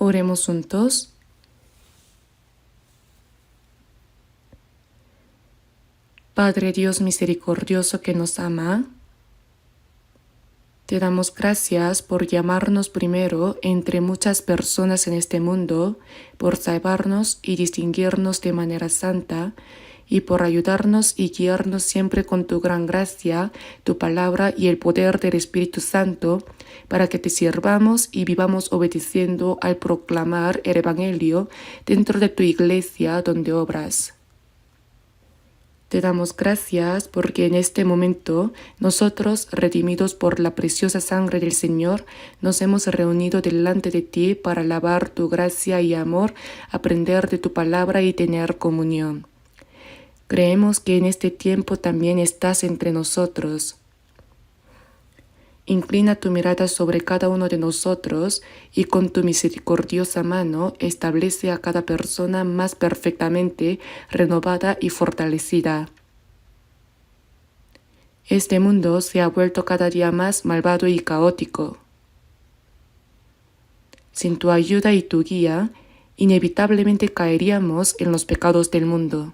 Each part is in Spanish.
Oremos juntos. Padre Dios misericordioso que nos ama, te damos gracias por llamarnos primero entre muchas personas en este mundo, por salvarnos y distinguirnos de manera santa, y por ayudarnos y guiarnos siempre con tu gran gracia, tu palabra y el poder del Espíritu Santo, para que te sirvamos y vivamos obedeciendo al proclamar el Evangelio dentro de tu iglesia donde obras. Te damos gracias porque en este momento nosotros, redimidos por la preciosa sangre del Señor, nos hemos reunido delante de ti para alabar tu gracia y amor, aprender de tu palabra y tener comunión. Creemos que en este tiempo también estás entre nosotros. Inclina tu mirada sobre cada uno de nosotros y con tu misericordiosa mano establece a cada persona más perfectamente renovada y fortalecida. Este mundo se ha vuelto cada día más malvado y caótico. Sin tu ayuda y tu guía, inevitablemente caeríamos en los pecados del mundo.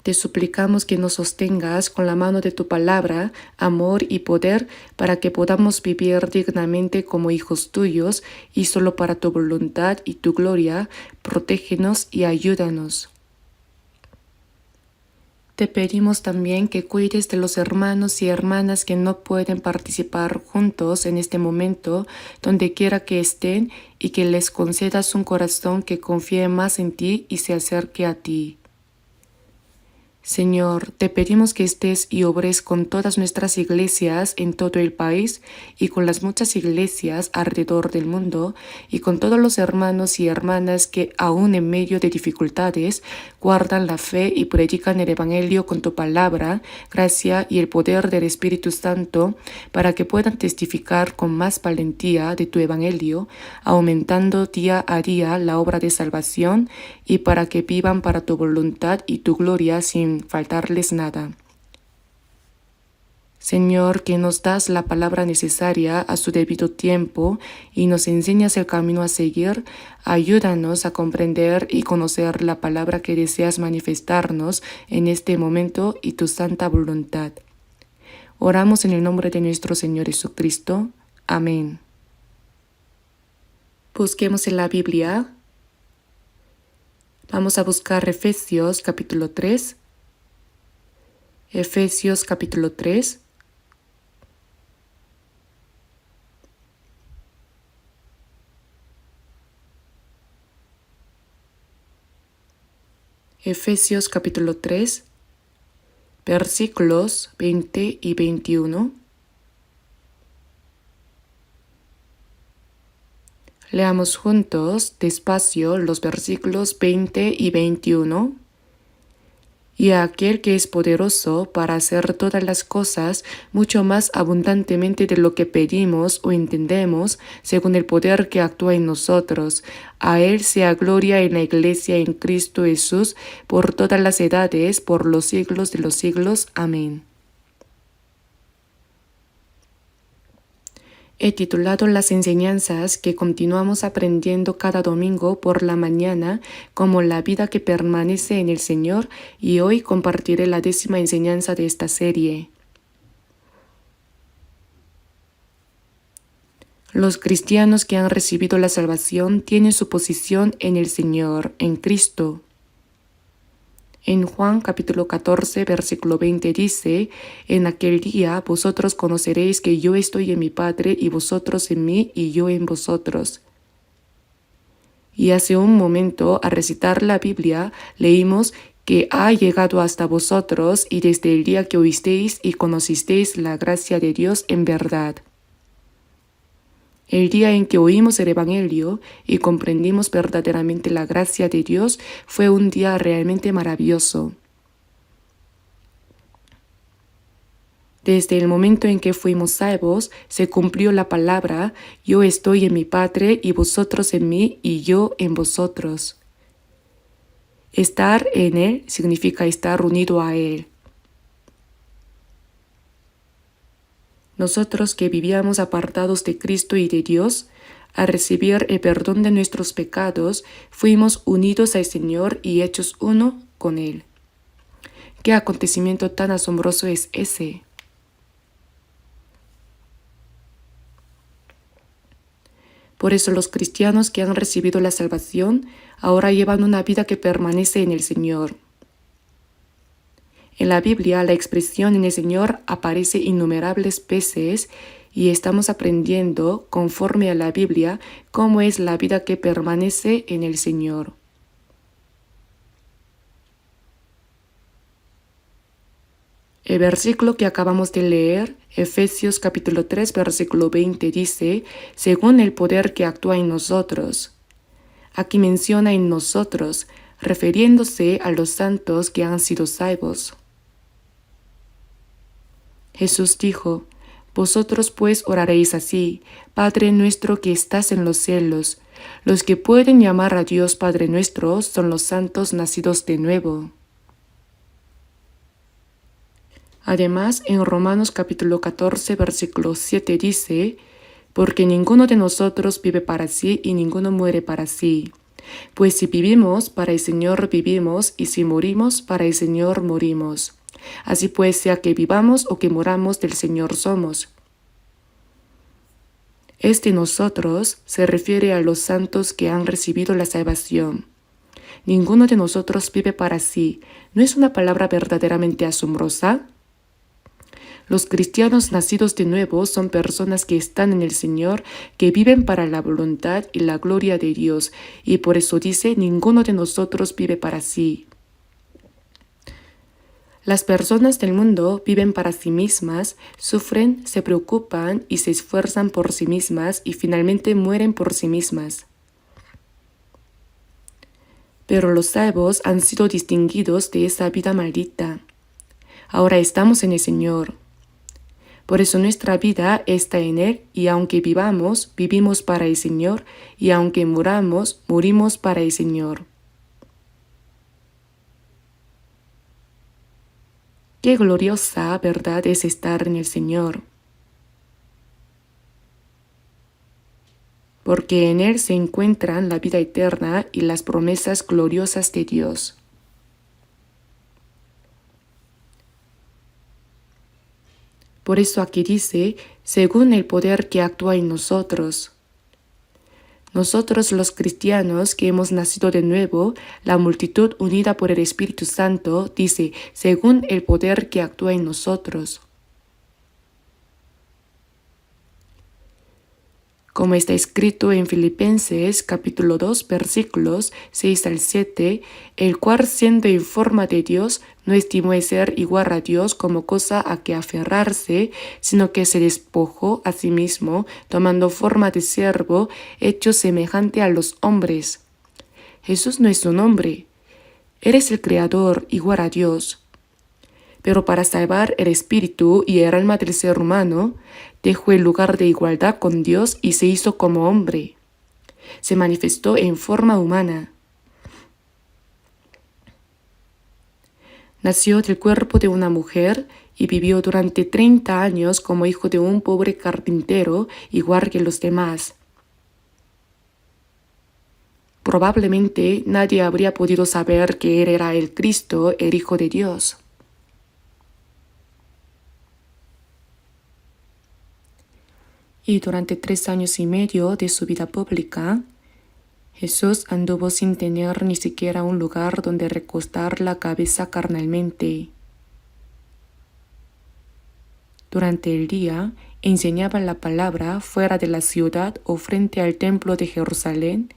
Te suplicamos que nos sostengas con la mano de tu palabra, amor y poder para que podamos vivir dignamente como hijos tuyos y solo para tu voluntad y tu gloria, protégenos y ayúdanos. Te pedimos también que cuides de los hermanos y hermanas que no pueden participar juntos en este momento, donde quiera que estén, y que les concedas un corazón que confíe más en ti y se acerque a ti. Señor, te pedimos que estés y obres con todas nuestras iglesias en todo el país y con las muchas iglesias alrededor del mundo y con todos los hermanos y hermanas que aún en medio de dificultades guardan la fe y predican el Evangelio con tu palabra, gracia y el poder del Espíritu Santo para que puedan testificar con más valentía de tu Evangelio, aumentando día a día la obra de salvación y para que vivan para tu voluntad y tu gloria sin faltarles nada. Señor, que nos das la palabra necesaria a su debido tiempo y nos enseñas el camino a seguir, ayúdanos a comprender y conocer la palabra que deseas manifestarnos en este momento y tu santa voluntad. Oramos en el nombre de nuestro Señor Jesucristo. Amén. Busquemos en la Biblia. Vamos a buscar Efesios capítulo 3. Efesios capítulo 3. Efesios capítulo 3, versículos 20 y 21. Leamos juntos despacio los versículos 20 y 21. Y a aquel que es poderoso para hacer todas las cosas mucho más abundantemente de lo que pedimos o entendemos, según el poder que actúa en nosotros, a él sea gloria en la Iglesia en Cristo Jesús por todas las edades, por los siglos de los siglos. Amén. He titulado las enseñanzas que continuamos aprendiendo cada domingo por la mañana como la vida que permanece en el Señor, y hoy compartiré la 10ª enseñanza de esta serie. Los cristianos que han recibido la salvación tienen su posición en el Señor, en Cristo. En Juan capítulo 14, versículo 20 dice: En aquel día vosotros conoceréis que yo estoy en mi Padre y vosotros en mí y yo en vosotros. Y hace un momento, al recitar la Biblia, leímos que ha llegado hasta vosotros y desde el día que oísteis y conocisteis la gracia de Dios en verdad. El día en que oímos el Evangelio y comprendimos verdaderamente la gracia de Dios fue un día realmente maravilloso. Desde el momento en que fuimos salvos, se cumplió la palabra: yo estoy en mi Padre y vosotros en mí y yo en vosotros. Estar en Él significa estar unido a Él. Nosotros que vivíamos apartados de Cristo y de Dios, Al recibir el perdón de nuestros pecados, fuimos unidos al Señor y hechos uno con Él. ¿Qué acontecimiento tan asombroso es ese? Por eso los cristianos que han recibido la salvación ahora llevan una vida que permanece en el Señor. En la Biblia la expresión en el Señor aparece innumerables veces y estamos aprendiendo, conforme a la Biblia, cómo es la vida que permanece en el Señor. El versículo que acabamos de leer, Efesios capítulo 3, versículo 20, dice, según el poder que actúa en nosotros. Aquí menciona en nosotros, refiriéndose a los santos que han sido salvos. Jesús dijo, vosotros pues oraréis así, Padre nuestro que estás en los cielos. Los que pueden llamar a Dios Padre nuestro son los santos nacidos de nuevo. Además, en Romanos capítulo 14, versículo 7 dice, porque ninguno de nosotros vive para sí y ninguno muere para sí. Pues si vivimos, para el Señor vivimos, y si morimos, para el Señor morimos. Así pues, sea que vivamos o que moramos, del Señor somos. Este nosotros se refiere a los santos que han recibido la salvación. Ninguno de nosotros vive para sí. ¿No es una palabra verdaderamente asombrosa? Los cristianos nacidos de nuevo son personas que están en el Señor, que viven para la voluntad y la gloria de Dios, y por eso dice, ninguno de nosotros vive para sí. Las personas del mundo viven para sí mismas, sufren, se preocupan y se esfuerzan por sí mismas y finalmente mueren por sí mismas. Pero los salvos han sido distinguidos de esa vida maldita. Ahora estamos en el Señor. Por eso nuestra vida está en Él, y aunque vivamos, vivimos para el Señor, y aunque muramos, morimos para el Señor. Qué gloriosa verdad es estar en el Señor, porque en Él se encuentran la vida eterna y las promesas gloriosas de Dios. Por eso aquí dice, según el poder que actúa en nosotros. Nosotros los cristianos que hemos nacido de nuevo, la multitud unida por el Espíritu Santo, dice, según el poder que actúa en nosotros. Como está escrito en Filipenses capítulo 2 versículos 6 al 7, el cual siendo en forma de Dios, no estimó el ser igual a Dios como cosa a que aferrarse, sino que se despojó a sí mismo, tomando forma de siervo, hecho semejante a los hombres. Jesús no es un hombre, eres el Creador igual a Dios. Pero para salvar el espíritu y el alma del ser humano, dejó el lugar de igualdad con Dios y se hizo como hombre. Se manifestó en forma humana. Nació del cuerpo de una mujer y vivió durante 30 años como hijo de un pobre carpintero, igual que los demás. Probablemente nadie habría podido saber que él era el Cristo, el Hijo de Dios. Y durante 3 años y medio de su vida pública, Jesús anduvo sin tener ni siquiera un lugar donde recostar la cabeza carnalmente. Durante el día, enseñaba la palabra fuera de la ciudad o frente al templo de Jerusalén,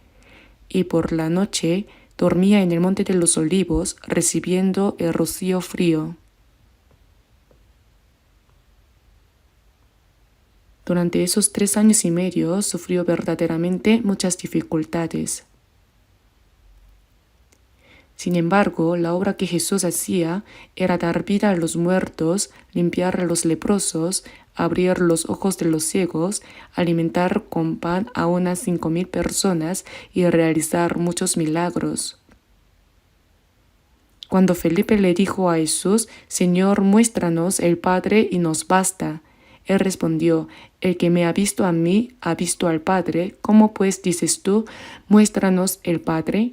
y por la noche dormía en el monte de los Olivos, recibiendo el rocío frío. Durante esos 3 años y medio sufrió verdaderamente muchas dificultades. Sin embargo, la obra que Jesús hacía era dar vida a los muertos, limpiar a los leprosos, abrir los ojos de los ciegos, alimentar con pan a unas 5,000 personas y realizar muchos milagros. Cuando Felipe le dijo a Jesús, Señor, muéstranos el Padre y nos basta, Él respondió, el que me ha visto a mí, ha visto al Padre. ¿Cómo pues dices tú, muéstranos el Padre?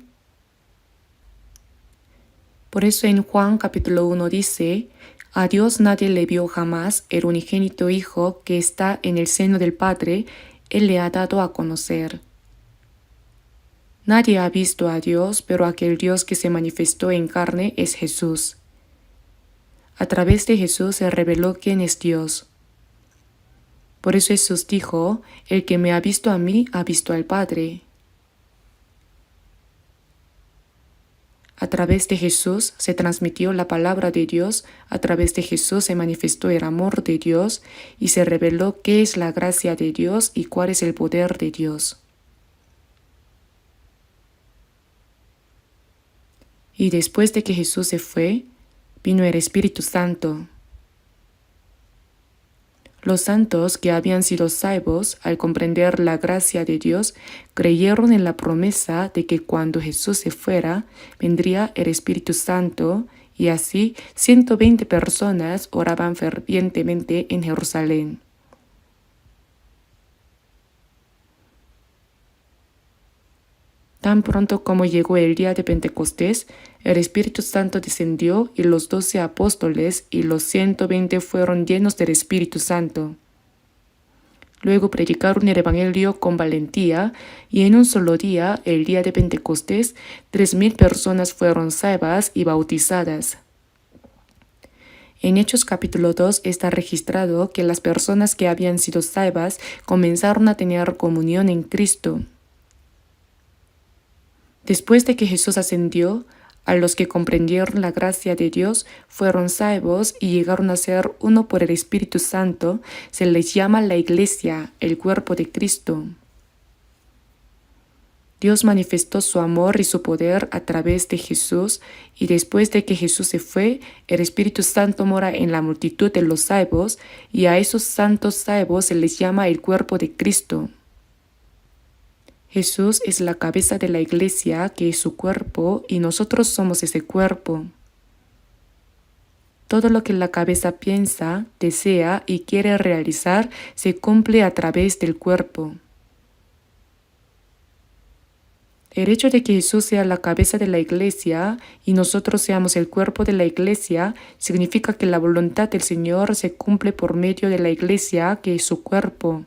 Por eso en Juan capítulo 1 dice, a Dios nadie le vio jamás, el unigénito Hijo que está en el seno del Padre, Él le ha dado a conocer. Nadie ha visto a Dios, pero aquel Dios que se manifestó en carne es Jesús. A través de Jesús se reveló quién es Dios. Por eso Jesús dijo, el que me ha visto a mí, ha visto al Padre. A través de Jesús se transmitió la palabra de Dios, a través de Jesús se manifestó el amor de Dios y se reveló qué es la gracia de Dios y cuál es el poder de Dios. Y después de que Jesús se fue, vino el Espíritu Santo. Los santos que habían sido salvos, al comprender la gracia de Dios, creyeron en la promesa de que cuando Jesús se fuera, vendría el Espíritu Santo, y así 120 personas oraban fervientemente en Jerusalén. Tan pronto como llegó el día de Pentecostés, el Espíritu Santo descendió y los 12 apóstoles y los 120 fueron llenos del Espíritu Santo. Luego predicaron el Evangelio con valentía y en un solo día, el día de Pentecostés, 3,000 personas fueron salvas y bautizadas. En Hechos capítulo 2 está registrado que las personas que habían sido salvas comenzaron a tener comunión en Cristo. Después de que Jesús ascendió, a los que comprendieron la gracia de Dios fueron salvos y llegaron a ser uno por el Espíritu Santo, se les llama la Iglesia, el cuerpo de Cristo. Dios manifestó su amor y su poder a través de Jesús, y después de que Jesús se fue, el Espíritu Santo mora en la multitud de los salvos, y a esos santos salvos se les llama el cuerpo de Cristo. Jesús es la cabeza de la Iglesia, que es su cuerpo, y nosotros somos ese cuerpo. Todo lo que la cabeza piensa, desea y quiere realizar se cumple a través del cuerpo. El hecho de que Jesús sea la cabeza de la Iglesia y nosotros seamos el cuerpo de la Iglesia significa que la voluntad del Señor se cumple por medio de la Iglesia, que es su cuerpo.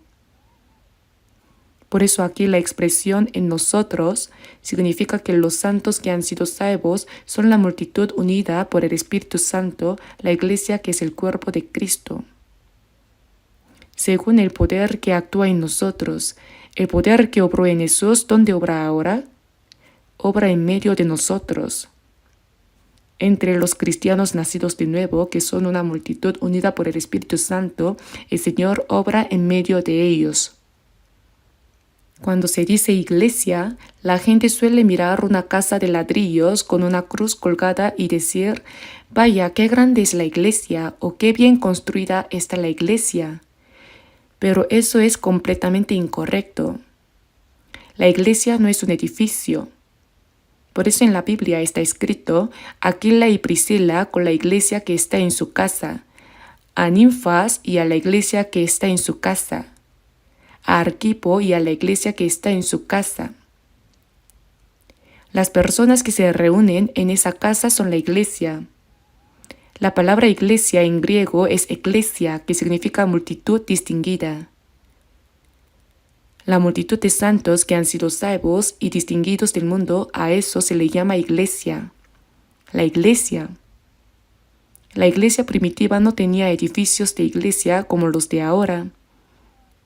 Por eso aquí la expresión en nosotros significa que los santos que han sido salvos son la multitud unida por el Espíritu Santo, la Iglesia que es el cuerpo de Cristo. Según el poder que actúa en nosotros, el poder que obró en Jesús, ¿dónde obra ahora? Obra en medio de nosotros. Entre los cristianos nacidos de nuevo, que son una multitud unida por el Espíritu Santo, el Señor obra en medio de ellos. Cuando se dice iglesia, la gente suele mirar una casa de ladrillos con una cruz colgada y decir, vaya, qué grande es la iglesia o qué bien construida está la iglesia. Pero eso es completamente incorrecto. La iglesia no es un edificio. Por eso en la Biblia está escrito, Aquila y Priscila con la iglesia que está en su casa, a Ninfas y a la iglesia que está en su casa, a Arquipo y a la iglesia que está en su casa. Las personas que se reúnen en esa casa son la iglesia. La palabra iglesia en griego es eklesia, que significa multitud distinguida. La multitud de santos que han sido salvos y distinguidos del mundo, a eso se le llama iglesia. La iglesia. La iglesia primitiva no tenía edificios de iglesia como los de ahora,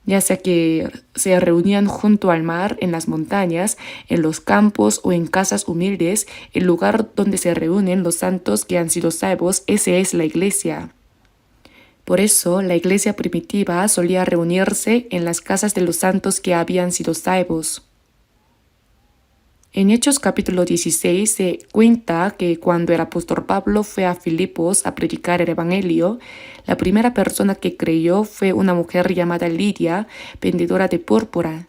ya sea que se reunían junto al mar, en las montañas, en los campos o en casas humildes. El lugar donde se reúnen los santos que han sido salvos, ese es la iglesia. Por eso, la iglesia primitiva solía reunirse en las casas de los santos que habían sido salvos. En Hechos capítulo 16 se cuenta que cuando el apóstol Pablo fue a Filipos a predicar el Evangelio, la primera persona que creyó fue una mujer llamada Lidia, vendedora de púrpura.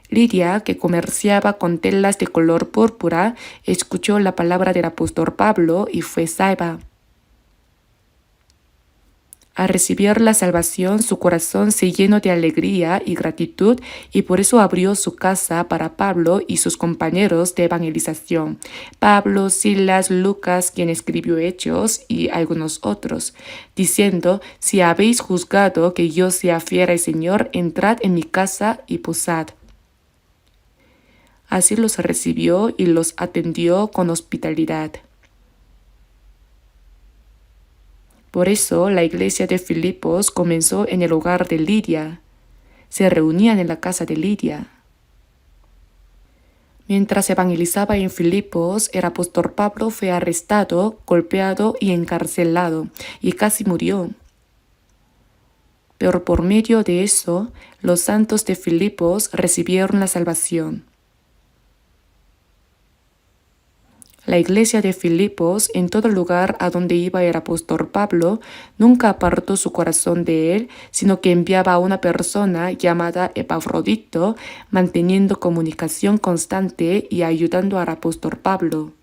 Lidia, que comerciaba con telas de color púrpura, escuchó la palabra del apóstol Pablo y fue salva. Al recibir la salvación, su corazón se llenó de alegría y gratitud y por eso abrió su casa para Pablo y sus compañeros de evangelización, Pablo, Silas, Lucas, quien escribió Hechos y algunos otros, diciendo: si habéis juzgado que yo sea fiel al Señor, entrad en mi casa y posad. Así los recibió y los atendió con hospitalidad. Por eso la iglesia de Filipos comenzó en el hogar de Lidia. Se reunían en la casa de Lidia. Mientras evangelizaba en Filipos, el apóstol Pablo fue arrestado, golpeado y encarcelado, y casi murió. Pero por medio de eso, los santos de Filipos recibieron la salvación. La iglesia de Filipos, en todo lugar a donde iba el apóstol Pablo, nunca apartó su corazón de él, sino que enviaba a una persona llamada Epafrodito, manteniendo comunicación constante y ayudando al apóstol Pablo.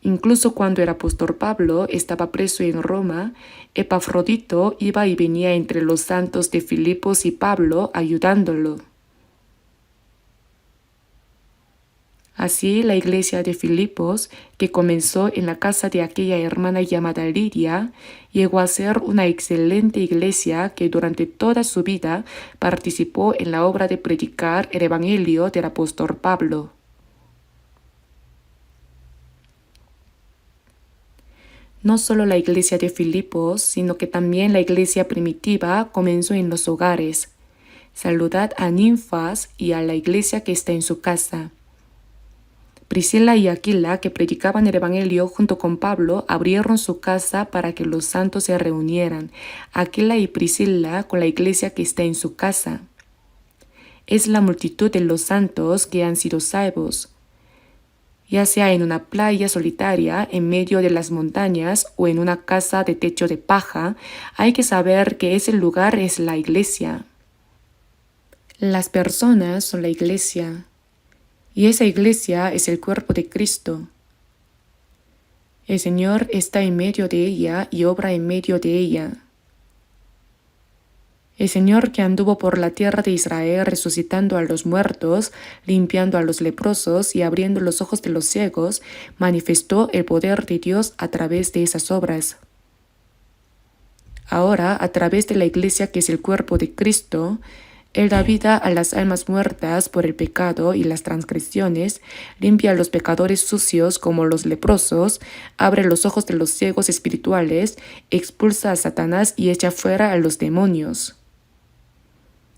Incluso cuando el apóstol Pablo estaba preso en Roma, Epafrodito iba y venía entre los santos de Filipos y Pablo ayudándolo. Así la iglesia de Filipos, que comenzó en la casa de aquella hermana llamada Lidia, llegó a ser una excelente iglesia que durante toda su vida participó en la obra de predicar el evangelio del apóstol Pablo. No solo la iglesia de Filipos, sino que también la iglesia primitiva comenzó en los hogares. Saludad a Ninfas y a la iglesia que está en su casa. Priscila y Aquila, que predicaban el evangelio junto con Pablo, abrieron su casa para que los santos se reunieran. Aquila y Priscila con la iglesia que está en su casa. Es la multitud de los santos que han sido salvos, ya sea en una playa solitaria en medio de las montañas o en una casa de techo de paja. Hay que saber que ese lugar es la iglesia. Las personas son la iglesia. Y esa iglesia es el cuerpo de Cristo. El Señor está en medio de ella y obra en medio de ella. El Señor que anduvo por la tierra de Israel resucitando a los muertos, limpiando a los leprosos y abriendo los ojos de los ciegos, manifestó el poder de Dios a través de esas obras. Ahora, a través de la iglesia que es el cuerpo de Cristo, Él da vida a las almas muertas por el pecado y las transgresiones, limpia a los pecadores sucios como los leprosos, abre los ojos de los ciegos espirituales, expulsa a Satanás y echa fuera a los demonios.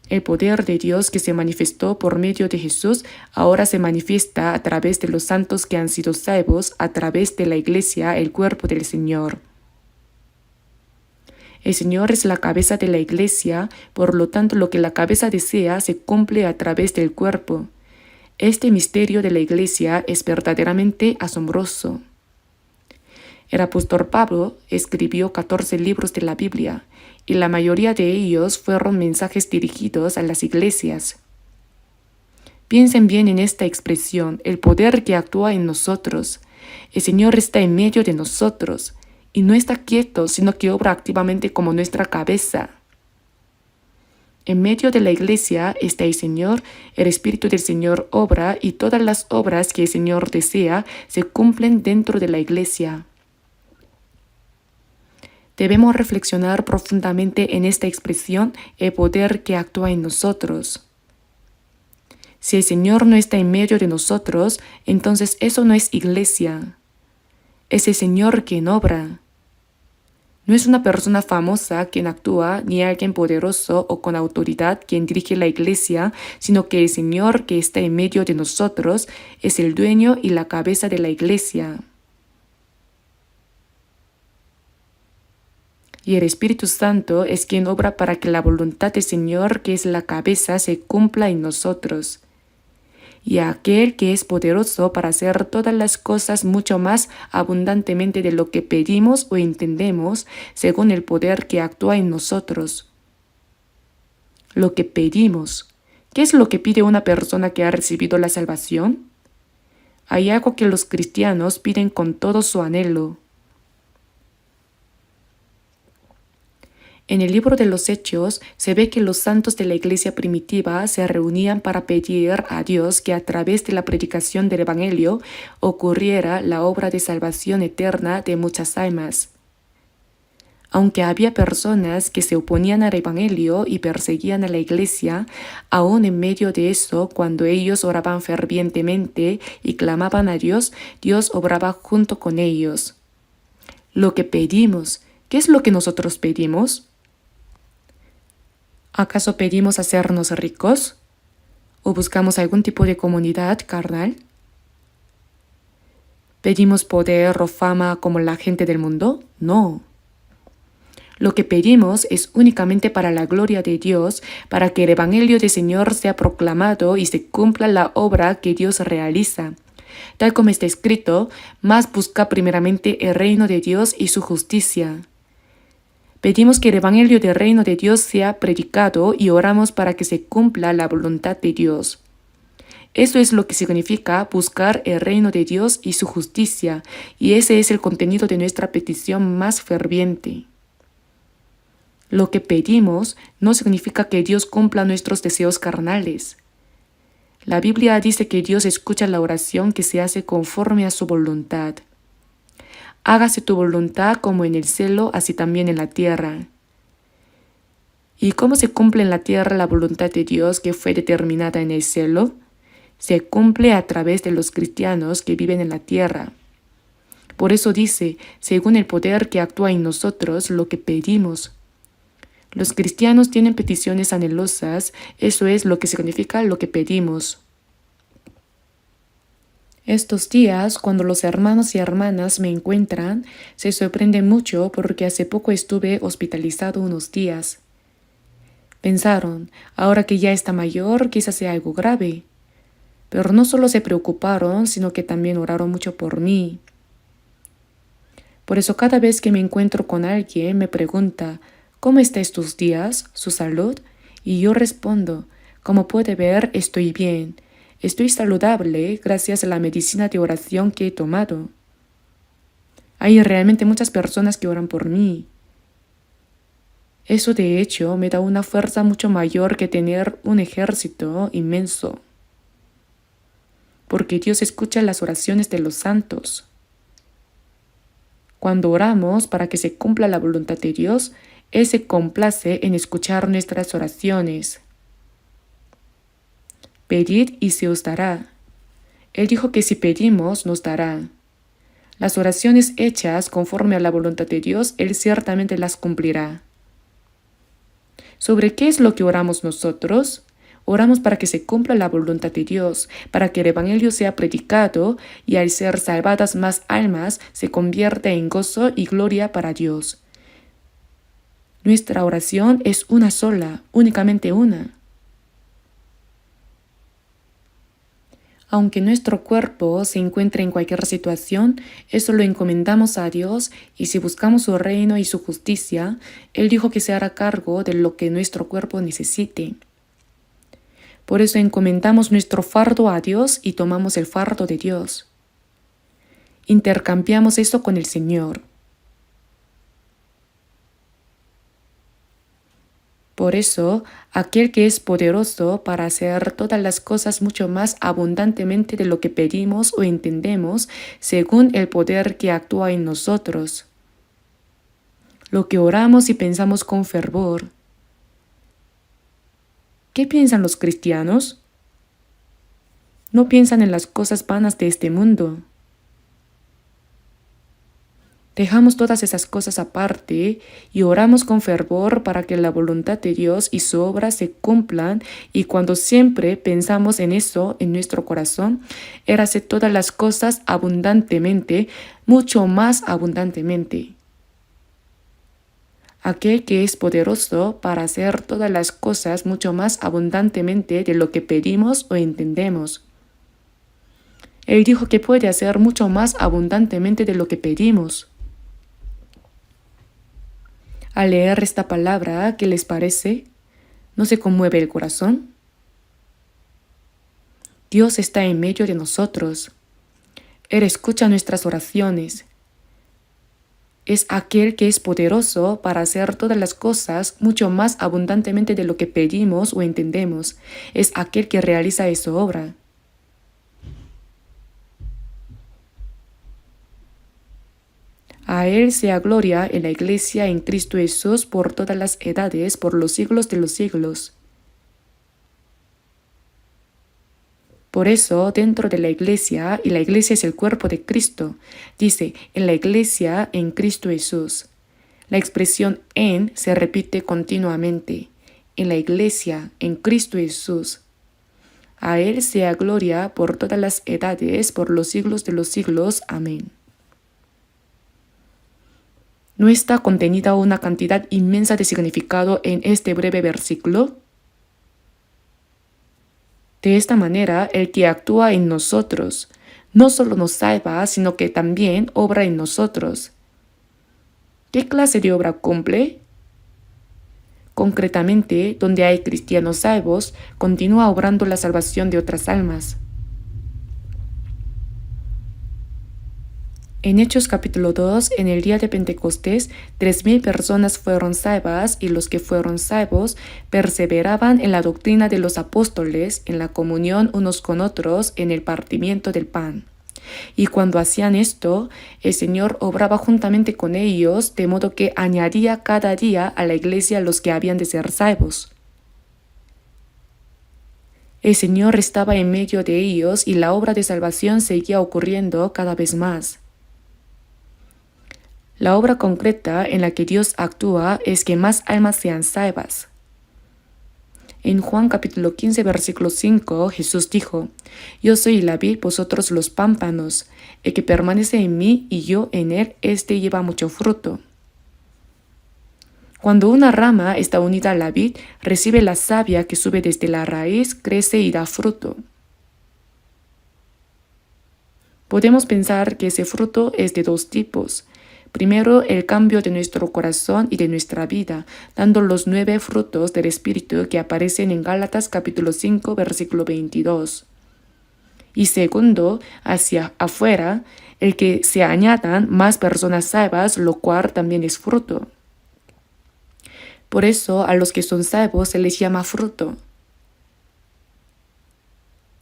El poder de Dios que se manifestó por medio de Jesús ahora se manifiesta a través de los santos que han sido salvos, a través de la iglesia, el cuerpo del Señor. El Señor es la cabeza de la iglesia, por lo tanto lo que la cabeza desea se cumple a través del cuerpo. Este misterio de la iglesia es verdaderamente asombroso. El apóstol Pablo escribió 14 libros de la Biblia, y la mayoría de ellos fueron mensajes dirigidos a las iglesias. Piensen bien en esta expresión, el poder que actúa en nosotros. El Señor está en medio de nosotros. Y no está quieto, sino que obra activamente como nuestra cabeza. En medio de la iglesia está el Señor, el Espíritu del Señor obra y todas las obras que el Señor desea se cumplen dentro de la iglesia. Debemos reflexionar profundamente en esta expresión, el poder que actúa en nosotros. Si el Señor no está en medio de nosotros, entonces eso no es iglesia. Es el Señor quien obra. No es una persona famosa quien actúa, ni alguien poderoso o con autoridad quien dirige la iglesia, sino que el Señor que está en medio de nosotros es el dueño y la cabeza de la iglesia. Y el Espíritu Santo es quien obra para que la voluntad del Señor, que es la cabeza, se cumpla en nosotros. Y a aquel que es poderoso para hacer todas las cosas mucho más abundantemente de lo que pedimos o entendemos, según el poder que actúa en nosotros. Lo que pedimos. ¿Qué es lo que pide una persona que ha recibido la salvación? Hay algo que los cristianos piden con todo su anhelo. En el libro de los Hechos se ve que los santos de la iglesia primitiva se reunían para pedir a Dios que a través de la predicación del Evangelio ocurriera la obra de salvación eterna de muchas almas. Aunque había personas que se oponían al Evangelio y perseguían a la iglesia, aún en medio de eso, cuando ellos oraban fervientemente y clamaban a Dios, Dios obraba junto con ellos. Lo que pedimos, ¿qué es lo que nosotros pedimos? ¿Acaso pedimos hacernos ricos? ¿O buscamos algún tipo de comunidad carnal? ¿Pedimos poder o fama como la gente del mundo? No. Lo que pedimos es únicamente para la gloria de Dios, para que el Evangelio del Señor sea proclamado y se cumpla la obra que Dios realiza. Tal como está escrito, más busca primeramente el reino de Dios y su justicia. Pedimos que el Evangelio del reino de Dios sea predicado y oramos para que se cumpla la voluntad de Dios. Eso es lo que significa buscar el reino de Dios y su justicia, y ese es el contenido de nuestra petición más ferviente. Lo que pedimos no significa que Dios cumpla nuestros deseos carnales. La Biblia dice que Dios escucha la oración que se hace conforme a su voluntad. Hágase tu voluntad como en el cielo, así también en la tierra. ¿Y cómo se cumple en la tierra la voluntad de Dios que fue determinada en el cielo? Se cumple a través de los cristianos que viven en la tierra. Por eso dice, según el poder que actúa en nosotros, lo que pedimos. Los cristianos tienen peticiones anhelosas, eso es lo que significa lo que pedimos. Estos días, cuando los hermanos y hermanas me encuentran, se sorprenden mucho porque hace poco estuve hospitalizado unos días. Pensaron, ahora que ya está mayor, quizás sea algo grave. Pero no solo se preocuparon, sino que también oraron mucho por mí. Por eso cada vez que me encuentro con alguien me pregunta, ¿cómo está estos días? ¿Su salud? Y yo respondo, como puede ver, estoy bien. Estoy saludable gracias a la medicina de oración que he tomado. Hay realmente muchas personas que oran por mí. Eso de hecho me da una fuerza mucho mayor que tener un ejército inmenso. Porque Dios escucha las oraciones de los santos. Cuando oramos para que se cumpla la voluntad de Dios, Él se complace en escuchar nuestras oraciones. Pedid y se os dará. Él dijo que si pedimos, nos dará. Las oraciones hechas conforme a la voluntad de Dios, Él ciertamente las cumplirá. ¿Sobre qué es lo que oramos nosotros? Oramos para que se cumpla la voluntad de Dios, para que el Evangelio sea predicado y al ser salvadas más almas se convierta en gozo y gloria para Dios. Nuestra oración es una sola, únicamente una. Aunque nuestro cuerpo se encuentre en cualquier situación, eso lo encomendamos a Dios y si buscamos su reino y su justicia, Él dijo que se hará cargo de lo que nuestro cuerpo necesite. Por eso encomendamos nuestro fardo a Dios y tomamos el fardo de Dios. Intercambiamos eso con el Señor. Por eso, aquel que es poderoso para hacer todas las cosas mucho más abundantemente de lo que pedimos o entendemos, según el poder que actúa en nosotros. Lo que oramos y pensamos con fervor. ¿Qué piensan los cristianos? No piensan en las cosas vanas de este mundo. Dejamos todas esas cosas aparte y oramos con fervor para que la voluntad de Dios y su obra se cumplan y cuando siempre pensamos en eso en nuestro corazón, Él hace todas las cosas abundantemente, mucho más abundantemente. Aquel que es poderoso para hacer todas las cosas mucho más abundantemente de lo que pedimos o entendemos. Él dijo que puede hacer mucho más abundantemente de lo que pedimos. Al leer esta palabra, ¿qué les parece? ¿No se conmueve el corazón? Dios está en medio de nosotros. Él escucha nuestras oraciones. es aquel que es poderoso para hacer todas las cosas mucho más abundantemente de lo que pedimos o entendemos. Es aquel que realiza esa obra. A Él sea gloria en la Iglesia en Cristo Jesús por todas las edades, por los siglos de los siglos. Por eso, dentro de la Iglesia, y la Iglesia es el cuerpo de Cristo, dice, en la Iglesia en Cristo Jesús. La expresión en se repite continuamente. En la Iglesia, en Cristo Jesús. A Él sea gloria por todas las edades, por los siglos de los siglos. Amén. ¿No está contenida una cantidad inmensa de significado en este breve versículo? De esta manera, el que actúa en nosotros no solo nos salva, sino que también obra en nosotros. ¿Qué clase de obra cumple? Concretamente, donde hay cristianos salvos, continúa obrando la salvación de otras almas. En Hechos capítulo 2, en el día de Pentecostés, 3,000 personas fueron salvas y los que fueron salvos perseveraban en la doctrina de los apóstoles, en la comunión unos con otros, en el partimiento del pan. Y cuando hacían esto, el Señor obraba juntamente con ellos, de modo que añadía cada día a la iglesia los que habían de ser salvos. El Señor estaba en medio de ellos y la obra de salvación seguía ocurriendo cada vez más. La obra concreta en la que Dios actúa es que más almas sean salvas. En Juan capítulo 15, versículo 5, Jesús dijo, Yo soy la vid, vosotros los pámpanos. El que permanece en mí y yo en él, éste lleva mucho fruto. Cuando una rama está unida a la vid, recibe la savia que sube desde la raíz, crece y da fruto. Podemos pensar que ese fruto es de dos tipos. Primero, el cambio de nuestro corazón y de nuestra vida, dando los 9 frutos del Espíritu que aparecen en Gálatas capítulo 5, versículo 22. Y segundo, hacia afuera, el que se añadan más personas salvas, lo cual también es fruto. Por eso, a los que son salvos se les llama fruto.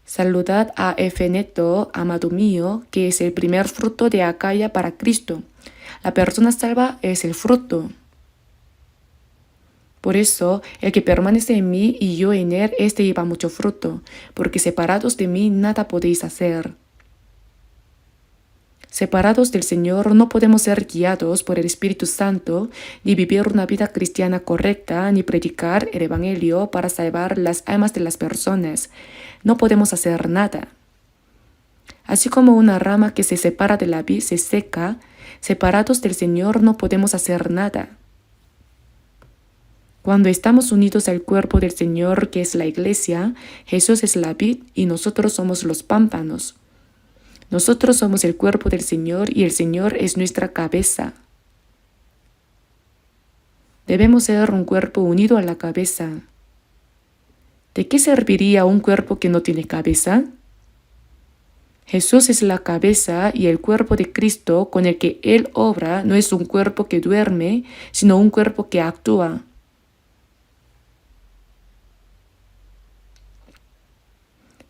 Saludad a Efeneto, amado mío, que es el primer fruto de Acaya para Cristo. La persona salva es el fruto. Por eso, el que permanece en mí y yo en él, éste lleva mucho fruto, porque separados de mí nada podéis hacer. Separados del Señor no podemos ser guiados por el Espíritu Santo, ni vivir una vida cristiana correcta, ni predicar el Evangelio para salvar las almas de las personas. No podemos hacer nada. Así como una rama que se separa de la vid se seca, separados del Señor no podemos hacer nada. Cuando estamos unidos al cuerpo del Señor, que es la Iglesia, Jesús es la vid y nosotros somos los pámpanos. Nosotros somos el cuerpo del Señor y el Señor es nuestra cabeza. Debemos ser un cuerpo unido a la cabeza. ¿De qué serviría un cuerpo que no tiene cabeza? Jesús es la cabeza y el cuerpo de Cristo con el que Él obra no es un cuerpo que duerme, sino un cuerpo que actúa.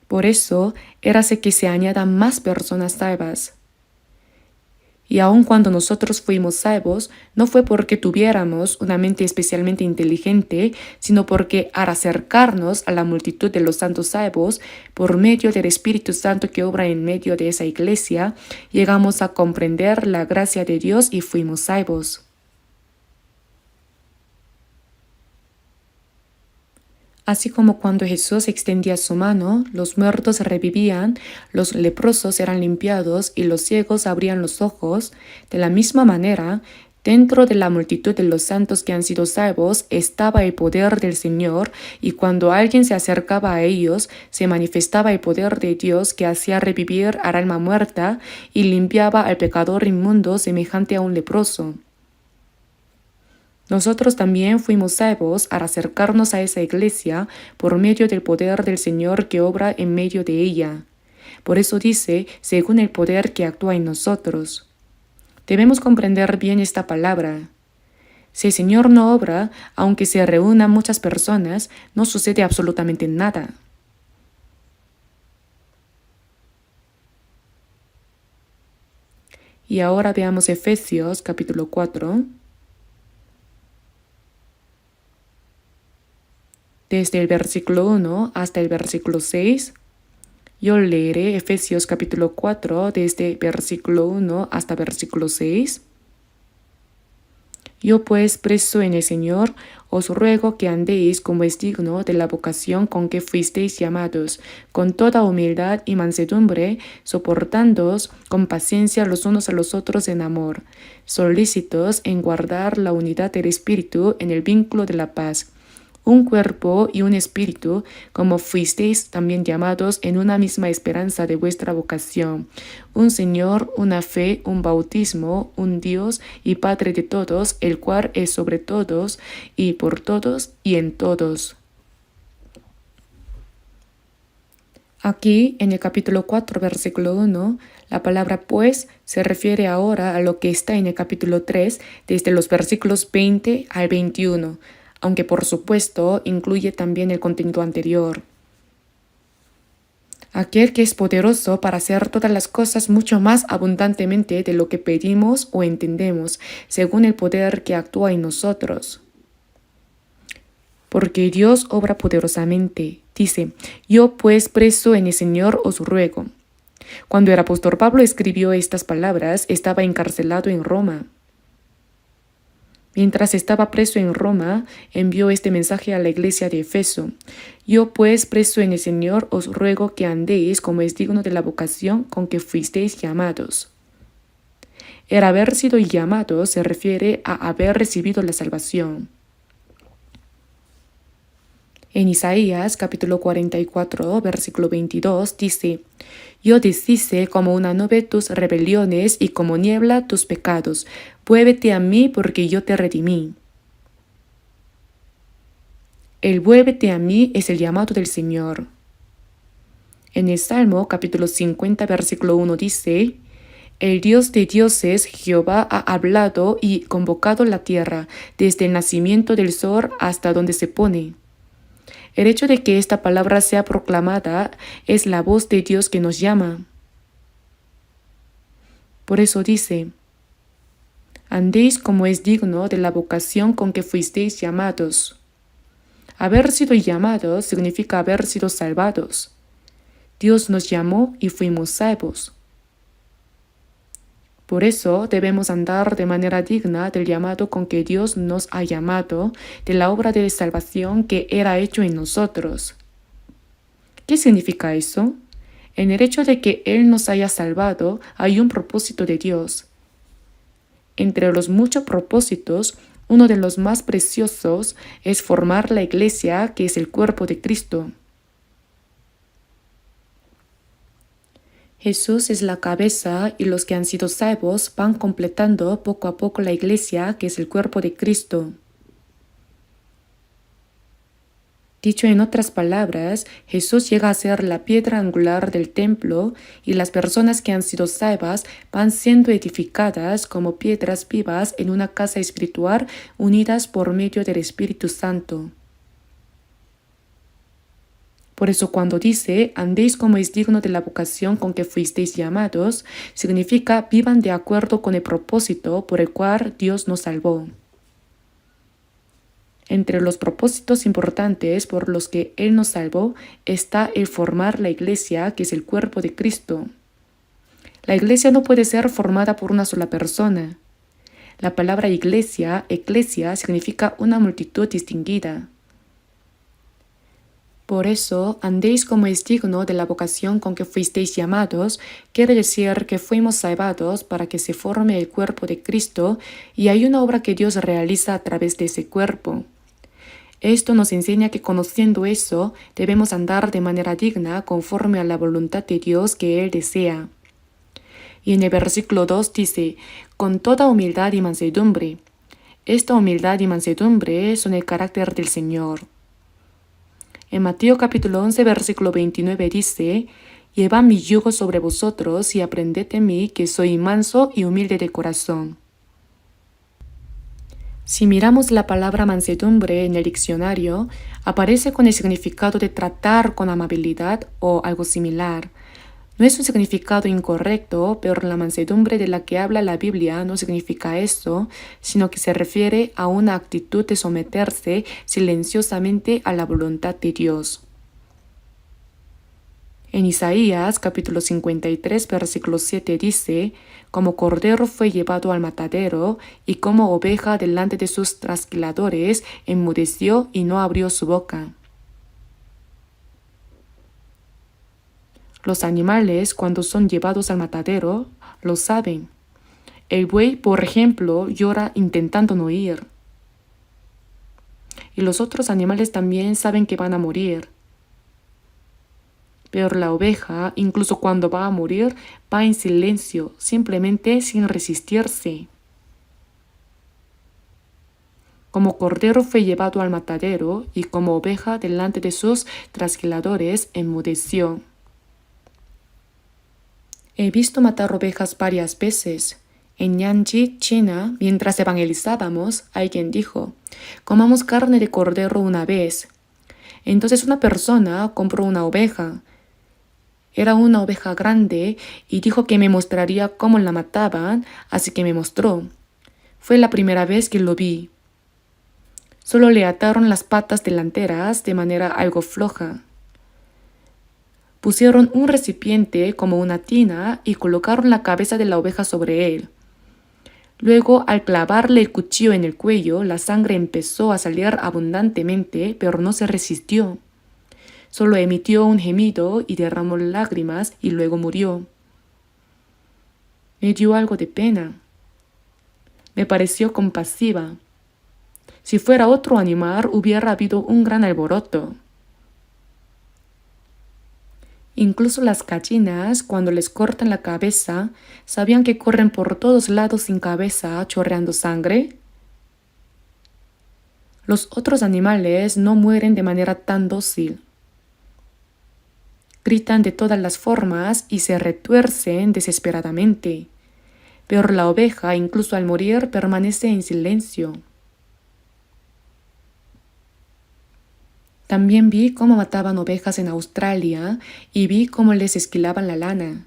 Por eso, érase que se añadan más personas salvas. Y aun cuando nosotros fuimos salvos, no fue porque tuviéramos una mente especialmente inteligente, sino porque al acercarnos a la multitud de los santos salvos, por medio del Espíritu Santo que obra en medio de esa iglesia, llegamos a comprender la gracia de Dios y fuimos salvos. Así como cuando Jesús extendía su mano, los muertos revivían, los leprosos eran limpiados y los ciegos abrían los ojos, de la misma manera, dentro de la multitud de los santos que han sido salvos estaba el poder del Señor, y cuando alguien se acercaba a ellos, se manifestaba el poder de Dios que hacía revivir al alma muerta y limpiaba al pecador inmundo semejante a un leproso. Nosotros también fuimos salvos al acercarnos a esa iglesia por medio del poder del Señor que obra en medio de ella. Por eso dice, según el poder que actúa en nosotros. Debemos comprender bien esta palabra. Si el Señor no obra, aunque se reúnan muchas personas, no sucede absolutamente nada. Y ahora veamos Efesios capítulo 4. Desde el versículo 1 hasta el versículo 6. Yo leeré Efesios capítulo 4 desde versículo 1 hasta versículo 6. Yo pues, preso en el Señor, os ruego que andéis como es digno de la vocación con que fuisteis llamados, con toda humildad y mansedumbre, soportándoos con paciencia los unos a los otros en amor, solícitos en guardar la unidad del Espíritu en el vínculo de la paz. Un cuerpo y un espíritu, como fuisteis también llamados en una misma esperanza de vuestra vocación. Un Señor, una fe, un bautismo, un Dios y Padre de todos, el cual es sobre todos y por todos y en todos. Aquí, en el capítulo 4, versículo 1, la palabra pues se refiere ahora a lo que está en el capítulo 3, desde los versículos 20 al 21. Aunque por supuesto incluye también el contenido anterior. Aquel que es poderoso para hacer todas las cosas mucho más abundantemente de lo que pedimos o entendemos, según el poder que actúa en nosotros. Porque Dios obra poderosamente. Dice, yo pues preso en el Señor os ruego. Cuando el apóstol Pablo escribió estas palabras, estaba encarcelado en Roma. Mientras estaba preso en Roma, envió este mensaje a la iglesia de Efeso. Yo pues, preso en el Señor, os ruego que andéis como es digno de la vocación con que fuisteis llamados. El haber sido llamado se refiere a haber recibido la salvación. En Isaías capítulo 44, versículo 22 dice, yo deshice como una nube tus rebeliones y como niebla tus pecados. Vuélvete a mí porque yo te redimí. El vuélvete a mí es el llamado del Señor. En el Salmo capítulo 50, versículo 1 dice, el Dios de dioses, Jehová, ha hablado y convocado la tierra, desde el nacimiento del sol hasta donde se pone. El hecho de que esta palabra sea proclamada es la voz de Dios que nos llama. Por eso dice, andéis como es digno de la vocación con que fuisteis llamados. Haber sido llamados significa haber sido salvados. Dios nos llamó y fuimos salvos. Por eso debemos andar de manera digna del llamado con que Dios nos ha llamado, de la obra de salvación que Él ha hecho en nosotros. ¿Qué significa eso? En el hecho de que Él nos haya salvado hay un propósito de Dios. Entre los muchos propósitos, uno de los más preciosos es formar la iglesia, que es el cuerpo de Cristo. Jesús es la cabeza y los que han sido salvos van completando poco a poco la iglesia, que es el cuerpo de Cristo. Dicho en otras palabras, Jesús llega a ser la piedra angular del templo y las personas que han sido salvas van siendo edificadas como piedras vivas en una casa espiritual unidas por medio del Espíritu Santo. Por eso cuando dice, andéis como es digno de la vocación con que fuisteis llamados, significa vivan de acuerdo con el propósito por el cual Dios nos salvó. Entre los propósitos importantes por los que Él nos salvó está el formar la iglesia, que es el cuerpo de Cristo. La iglesia no puede ser formada por una sola persona. La palabra iglesia, eclesia, significa una multitud distinguida. Por eso, andéis como es digno de la vocación con que fuisteis llamados, quiere decir que fuimos salvados para que se forme el cuerpo de Cristo y hay una obra que Dios realiza a través de ese cuerpo. Esto nos enseña que conociendo eso, debemos andar de manera digna conforme a la voluntad de Dios que Él desea. Y en el versículo 2 dice, con toda humildad y mansedumbre. Esta humildad y mansedumbre son el carácter del Señor. En Mateo capítulo 11, versículo 29 dice, Llevad mi yugo sobre vosotros y aprended de mí, que soy manso y humilde de corazón. Si miramos la palabra mansedumbre en el diccionario, aparece con el significado de tratar con amabilidad o algo similar. No es un significado incorrecto, pero la mansedumbre de la que habla la Biblia no significa eso, sino que se refiere a una actitud de someterse silenciosamente a la voluntad de Dios. En Isaías capítulo 53 versículo 7 dice: como cordero fue llevado al matadero, y como oveja delante de sus trasquiladores, enmudeció y no abrió su boca. Los animales, cuando son llevados al matadero, lo saben. El buey, por ejemplo, llora intentando no huir. Y los otros animales también saben que van a morir. Pero la oveja, incluso cuando va a morir, va en silencio, simplemente sin resistirse. Como cordero fue llevado al matadero, y como oveja delante de sus trasquiladores, enmudeció. He visto matar ovejas varias veces. En Yanji, China, mientras evangelizábamos, alguien dijo: comamos carne de cordero una vez. Entonces una persona compró una oveja. Era una oveja grande y dijo que me mostraría cómo la mataban, así que me mostró. Fue la primera vez que lo vi. Solo le ataron las patas delanteras de manera algo floja. Pusieron un recipiente como una tina y colocaron la cabeza de la oveja sobre él. Luego, al clavarle el cuchillo en el cuello, la sangre empezó a salir abundantemente, pero no se resistió. Solo emitió un gemido y derramó lágrimas y luego murió. Me dio algo de pena. Me pareció compasiva. Si fuera otro animal, hubiera habido un gran alboroto. Incluso las gallinas, cuando les cortan la cabeza, ¿sabían que corren por todos lados sin cabeza, chorreando sangre? Los otros animales no mueren de manera tan dócil. Gritan de todas las formas y se retuercen desesperadamente. Pero la oveja, incluso al morir, permanece en silencio. También vi cómo mataban ovejas en Australia y vi cómo les esquilaban la lana.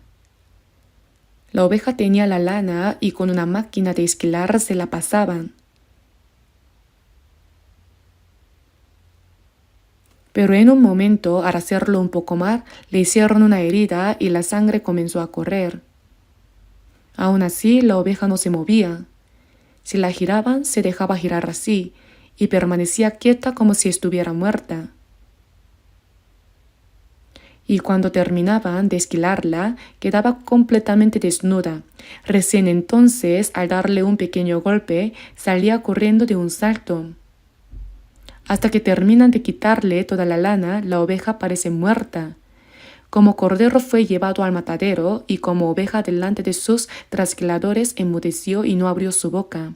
La oveja tenía la lana y con una máquina de esquilar se la pasaban. Pero en un momento, al hacerlo un poco más, le hicieron una herida y la sangre comenzó a correr. Aún así, la oveja no se movía. Si la giraban, se dejaba girar así, y permanecía quieta como si estuviera muerta. Y cuando terminaban de esquilarla, quedaba completamente desnuda. Recién entonces, al darle un pequeño golpe, salía corriendo de un salto. Hasta que terminan de quitarle toda la lana, la oveja parece muerta. Como cordero fue llevado al matadero, y como oveja delante de sus trasquiladores enmudeció y no abrió su boca.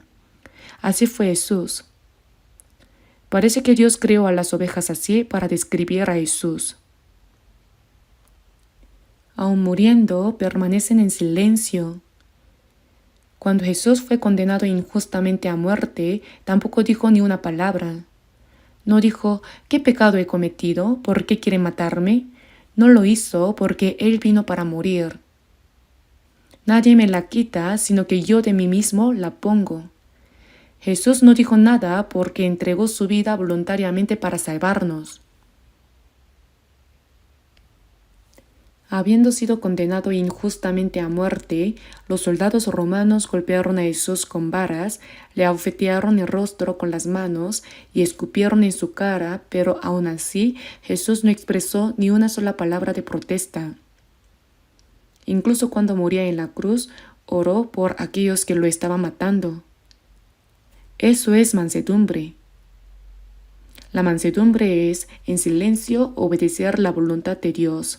Así fue Jesús. Parece que Dios creó a las ovejas así para describir a Jesús. Aun muriendo, permanecen en silencio. Cuando Jesús fue condenado injustamente a muerte, tampoco dijo ni una palabra. No dijo: ¿qué pecado he cometido? ¿Por qué quieren matarme? No lo hizo porque Él vino para morir. Nadie me la quita, sino que yo de mí mismo la pongo. Jesús no dijo nada porque entregó su vida voluntariamente para salvarnos. Habiendo sido condenado injustamente a muerte, los soldados romanos golpearon a Jesús con varas, le abofetearon el rostro con las manos y escupieron en su cara, pero aún así Jesús no expresó ni una sola palabra de protesta. Incluso cuando moría en la cruz, oró por aquellos que lo estaban matando. Eso es mansedumbre. La mansedumbre es, en silencio, obedecer la voluntad de Dios.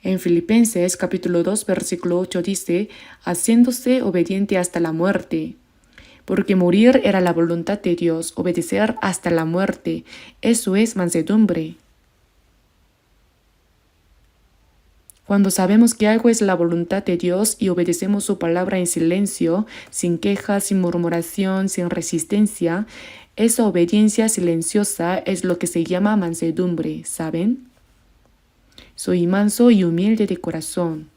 En Filipenses capítulo 2 versículo 8 dice: haciéndose obediente hasta la muerte. Porque morir era la voluntad de Dios, obedecer hasta la muerte. Eso es mansedumbre. Cuando sabemos que algo es la voluntad de Dios y obedecemos su palabra en silencio, sin quejas, sin murmuración, sin resistencia, esa obediencia silenciosa es lo que se llama mansedumbre, ¿saben? Soy manso y humilde de corazón.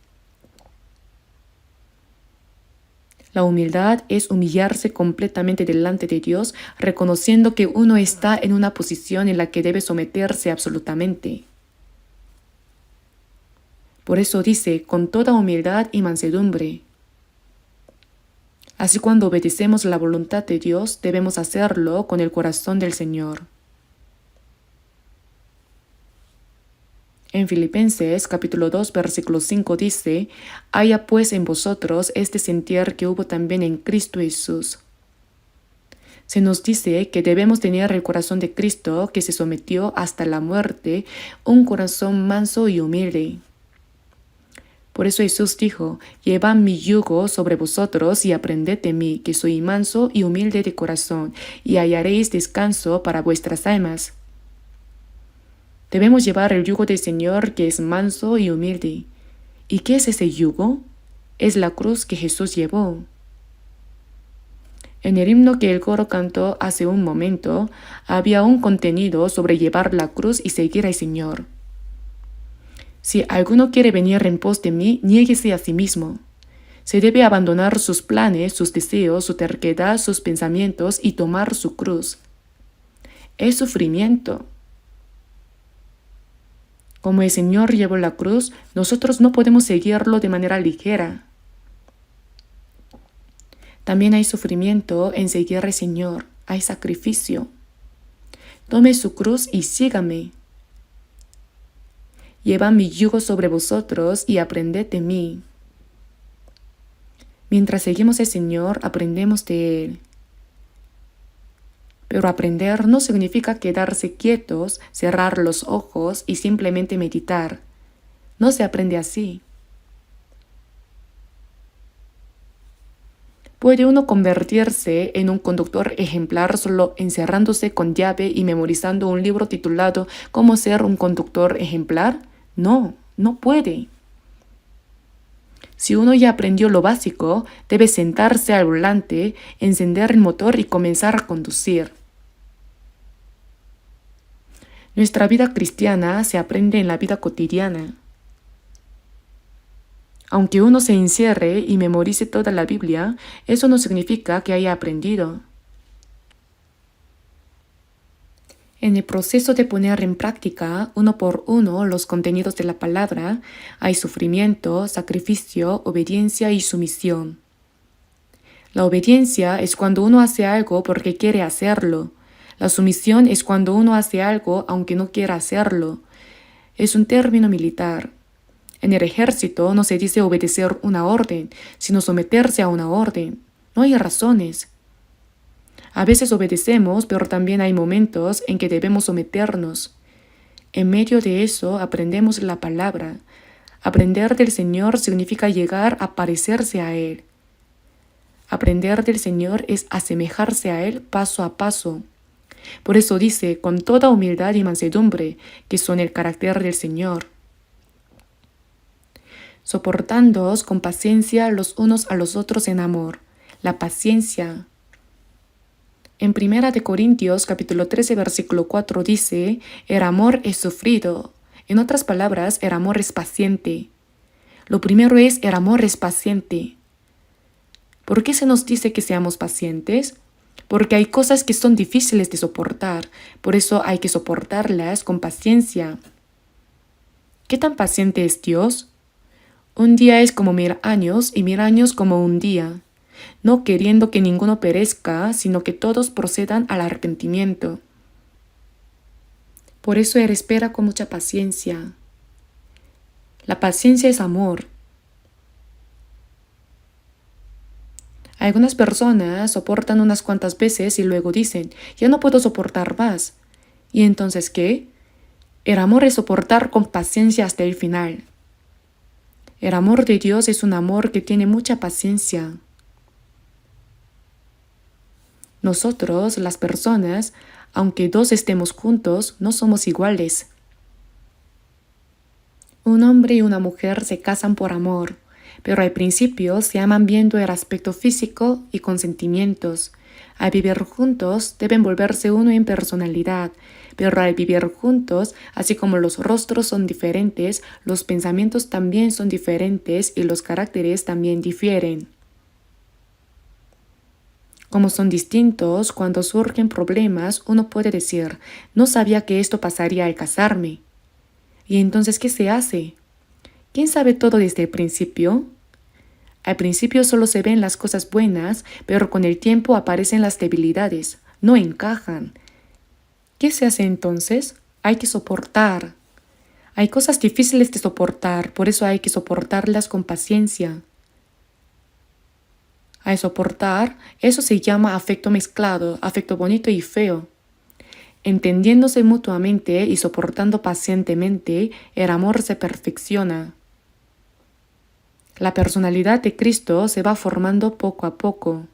La humildad es humillarse completamente delante de Dios, reconociendo que uno está en una posición en la que debe someterse absolutamente. Por eso dice, con toda humildad y mansedumbre. Así cuando obedecemos la voluntad de Dios, debemos hacerlo con el corazón del Señor. En Filipenses capítulo 2 versículo 5 dice, haya pues en vosotros este sentir que hubo también en Cristo Jesús. Se nos dice que debemos tener el corazón de Cristo que se sometió hasta la muerte, un corazón manso y humilde. Por eso Jesús dijo, llevad mi yugo sobre vosotros y aprended de mí, que soy manso y humilde de corazón, y hallaréis descanso para vuestras almas. Debemos llevar el yugo del Señor que es manso y humilde. ¿Y qué es ese yugo? Es la cruz que Jesús llevó. En el himno que el coro cantó hace un momento, había un contenido sobre llevar la cruz y seguir al Señor. Si alguno quiere venir en pos de mí, niéguese a sí mismo. Se debe abandonar sus planes, sus deseos, su terquedad, sus pensamientos y tomar su cruz. Es sufrimiento. Como el Señor llevó la cruz, nosotros no podemos seguirlo de manera ligera. También hay sufrimiento en seguir al Señor, hay sacrificio. Tome su cruz y sígame. Lleva mi yugo sobre vosotros y aprended de mí. Mientras seguimos al Señor, aprendemos de Él. Pero aprender no significa quedarse quietos, cerrar los ojos y simplemente meditar. No se aprende así. ¿Puede uno convertirse en un conductor ejemplar solo encerrándose con llave y memorizando un libro titulado ¿Cómo ser un conductor ejemplar? No, no puede. Si uno ya aprendió lo básico, debe sentarse al volante, encender el motor y comenzar a conducir. Nuestra vida cristiana se aprende en la vida cotidiana. Aunque uno se encierre y memorice toda la Biblia, eso no significa que haya aprendido. En el proceso de poner en práctica uno por uno los contenidos de la palabra, hay sufrimiento, sacrificio, obediencia y sumisión. La obediencia es cuando uno hace algo porque quiere hacerlo. La sumisión es cuando uno hace algo aunque no quiera hacerlo. Es un término militar. En el ejército no se dice obedecer una orden, sino someterse a una orden. No hay razones. A veces obedecemos, pero también hay momentos en que debemos someternos. En medio de eso aprendemos la palabra. Aprender del Señor significa llegar a parecerse a Él. Aprender del Señor es asemejarse a Él paso a paso. Por eso dice, con toda humildad y mansedumbre, que son el carácter del Señor. Soportándoos con paciencia los unos a los otros en amor. La paciencia. En 1 Corintios capítulo 13 versículo 4 dice, el amor es sufrido. En otras palabras, el amor es paciente. Lo primero es, el amor es paciente. ¿Por qué se nos dice que seamos pacientes? Porque hay cosas que son difíciles de soportar, por eso hay que soportarlas con paciencia. ¿Qué tan paciente es Dios? Un día es como 1000 años y 1000 años como un día, no queriendo que ninguno perezca, sino que todos procedan al arrepentimiento. Por eso Él espera con mucha paciencia. La paciencia es amor. Algunas personas soportan unas cuantas veces y luego dicen, ya no puedo soportar más. ¿Y entonces qué? El amor es soportar con paciencia hasta el final. El amor de Dios es un amor que tiene mucha paciencia. Nosotros, las personas, aunque dos estemos juntos, no somos iguales. Un hombre y una mujer se casan por amor, pero al principio se aman viendo el aspecto físico y con sentimientos. Al vivir juntos deben volverse uno en personalidad, pero al vivir juntos, así como los rostros son diferentes, los pensamientos también son diferentes y los caracteres también difieren. Como son distintos, cuando surgen problemas, uno puede decir, no sabía que esto pasaría al casarme. ¿Y entonces qué se hace? ¿Quién sabe todo desde el principio? Al principio solo se ven las cosas buenas, pero con el tiempo aparecen las debilidades, no encajan. ¿Qué se hace entonces? Hay que soportar. Hay cosas difíciles de soportar, por eso hay que soportarlas con paciencia. Al soportar, eso se llama afecto mezclado, afecto bonito y feo. Entendiéndose mutuamente y soportando pacientemente, el amor se perfecciona. La personalidad de Cristo se va formando poco a poco.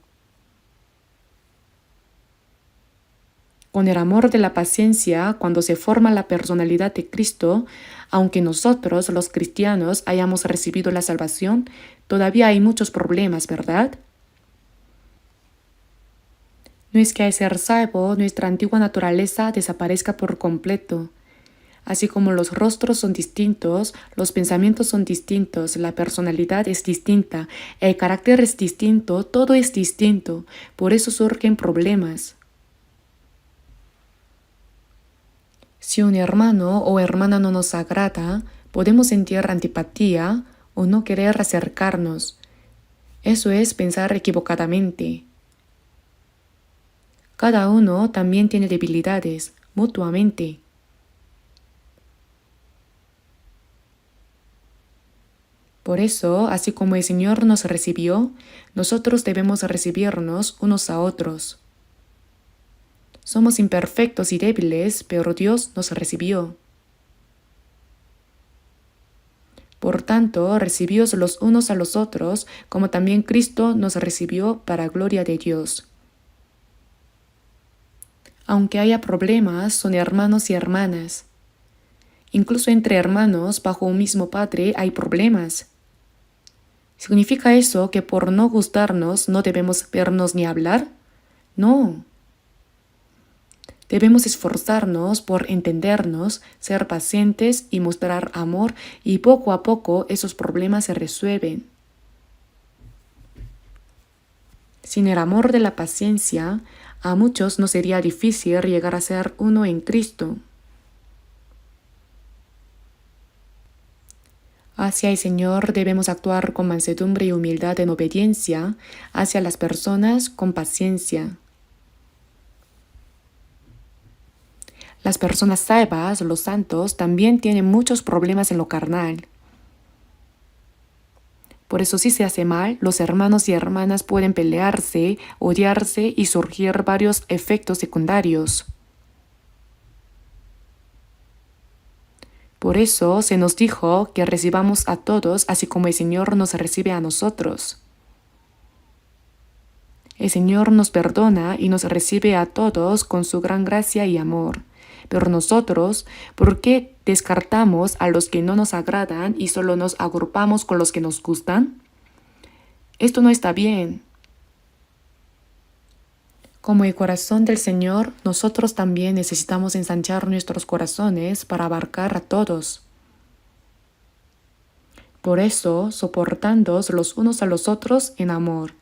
Con el amor de la paciencia, cuando se forma la personalidad de Cristo, aunque nosotros, los cristianos, hayamos recibido la salvación, todavía hay muchos problemas, ¿verdad? No es que al ser salvo, nuestra antigua naturaleza desaparezca por completo. Así como los rostros son distintos, los pensamientos son distintos, la personalidad es distinta, el carácter es distinto, todo es distinto. Por eso surgen problemas. Si un hermano o hermana no nos agrada, podemos sentir antipatía o no querer acercarnos. Eso es pensar equivocadamente. Cada uno también tiene debilidades, mutuamente. Por eso, así como el Señor nos recibió, nosotros debemos recibirnos unos a otros. Somos imperfectos y débiles, pero Dios nos recibió. Por tanto, recibíos los unos a los otros, como también Cristo nos recibió para gloria de Dios. Aunque haya problemas, son hermanos y hermanas. Incluso entre hermanos, bajo un mismo padre, hay problemas. ¿Significa eso que por no gustarnos no debemos vernos ni hablar? No. Debemos esforzarnos por entendernos, ser pacientes y mostrar amor, y poco a poco esos problemas se resuelven. Sin el amor de la paciencia, a muchos nos sería difícil llegar a ser uno en Cristo. Hacia el Señor debemos actuar con mansedumbre y humildad en obediencia, hacia las personas con paciencia. Las personas salvas, los santos, también tienen muchos problemas en lo carnal. Por eso si se hace mal, los hermanos y hermanas pueden pelearse, odiarse y surgir varios efectos secundarios. Por eso se nos dijo que recibamos a todos así como el Señor nos recibe a nosotros. El Señor nos perdona y nos recibe a todos con su gran gracia y amor. Pero nosotros, ¿por qué descartamos a los que no nos agradan y solo nos agrupamos con los que nos gustan? Esto no está bien. Como el corazón del Señor, nosotros también necesitamos ensanchar nuestros corazones para abarcar a todos. Por eso, soportándoos los unos a los otros en amor.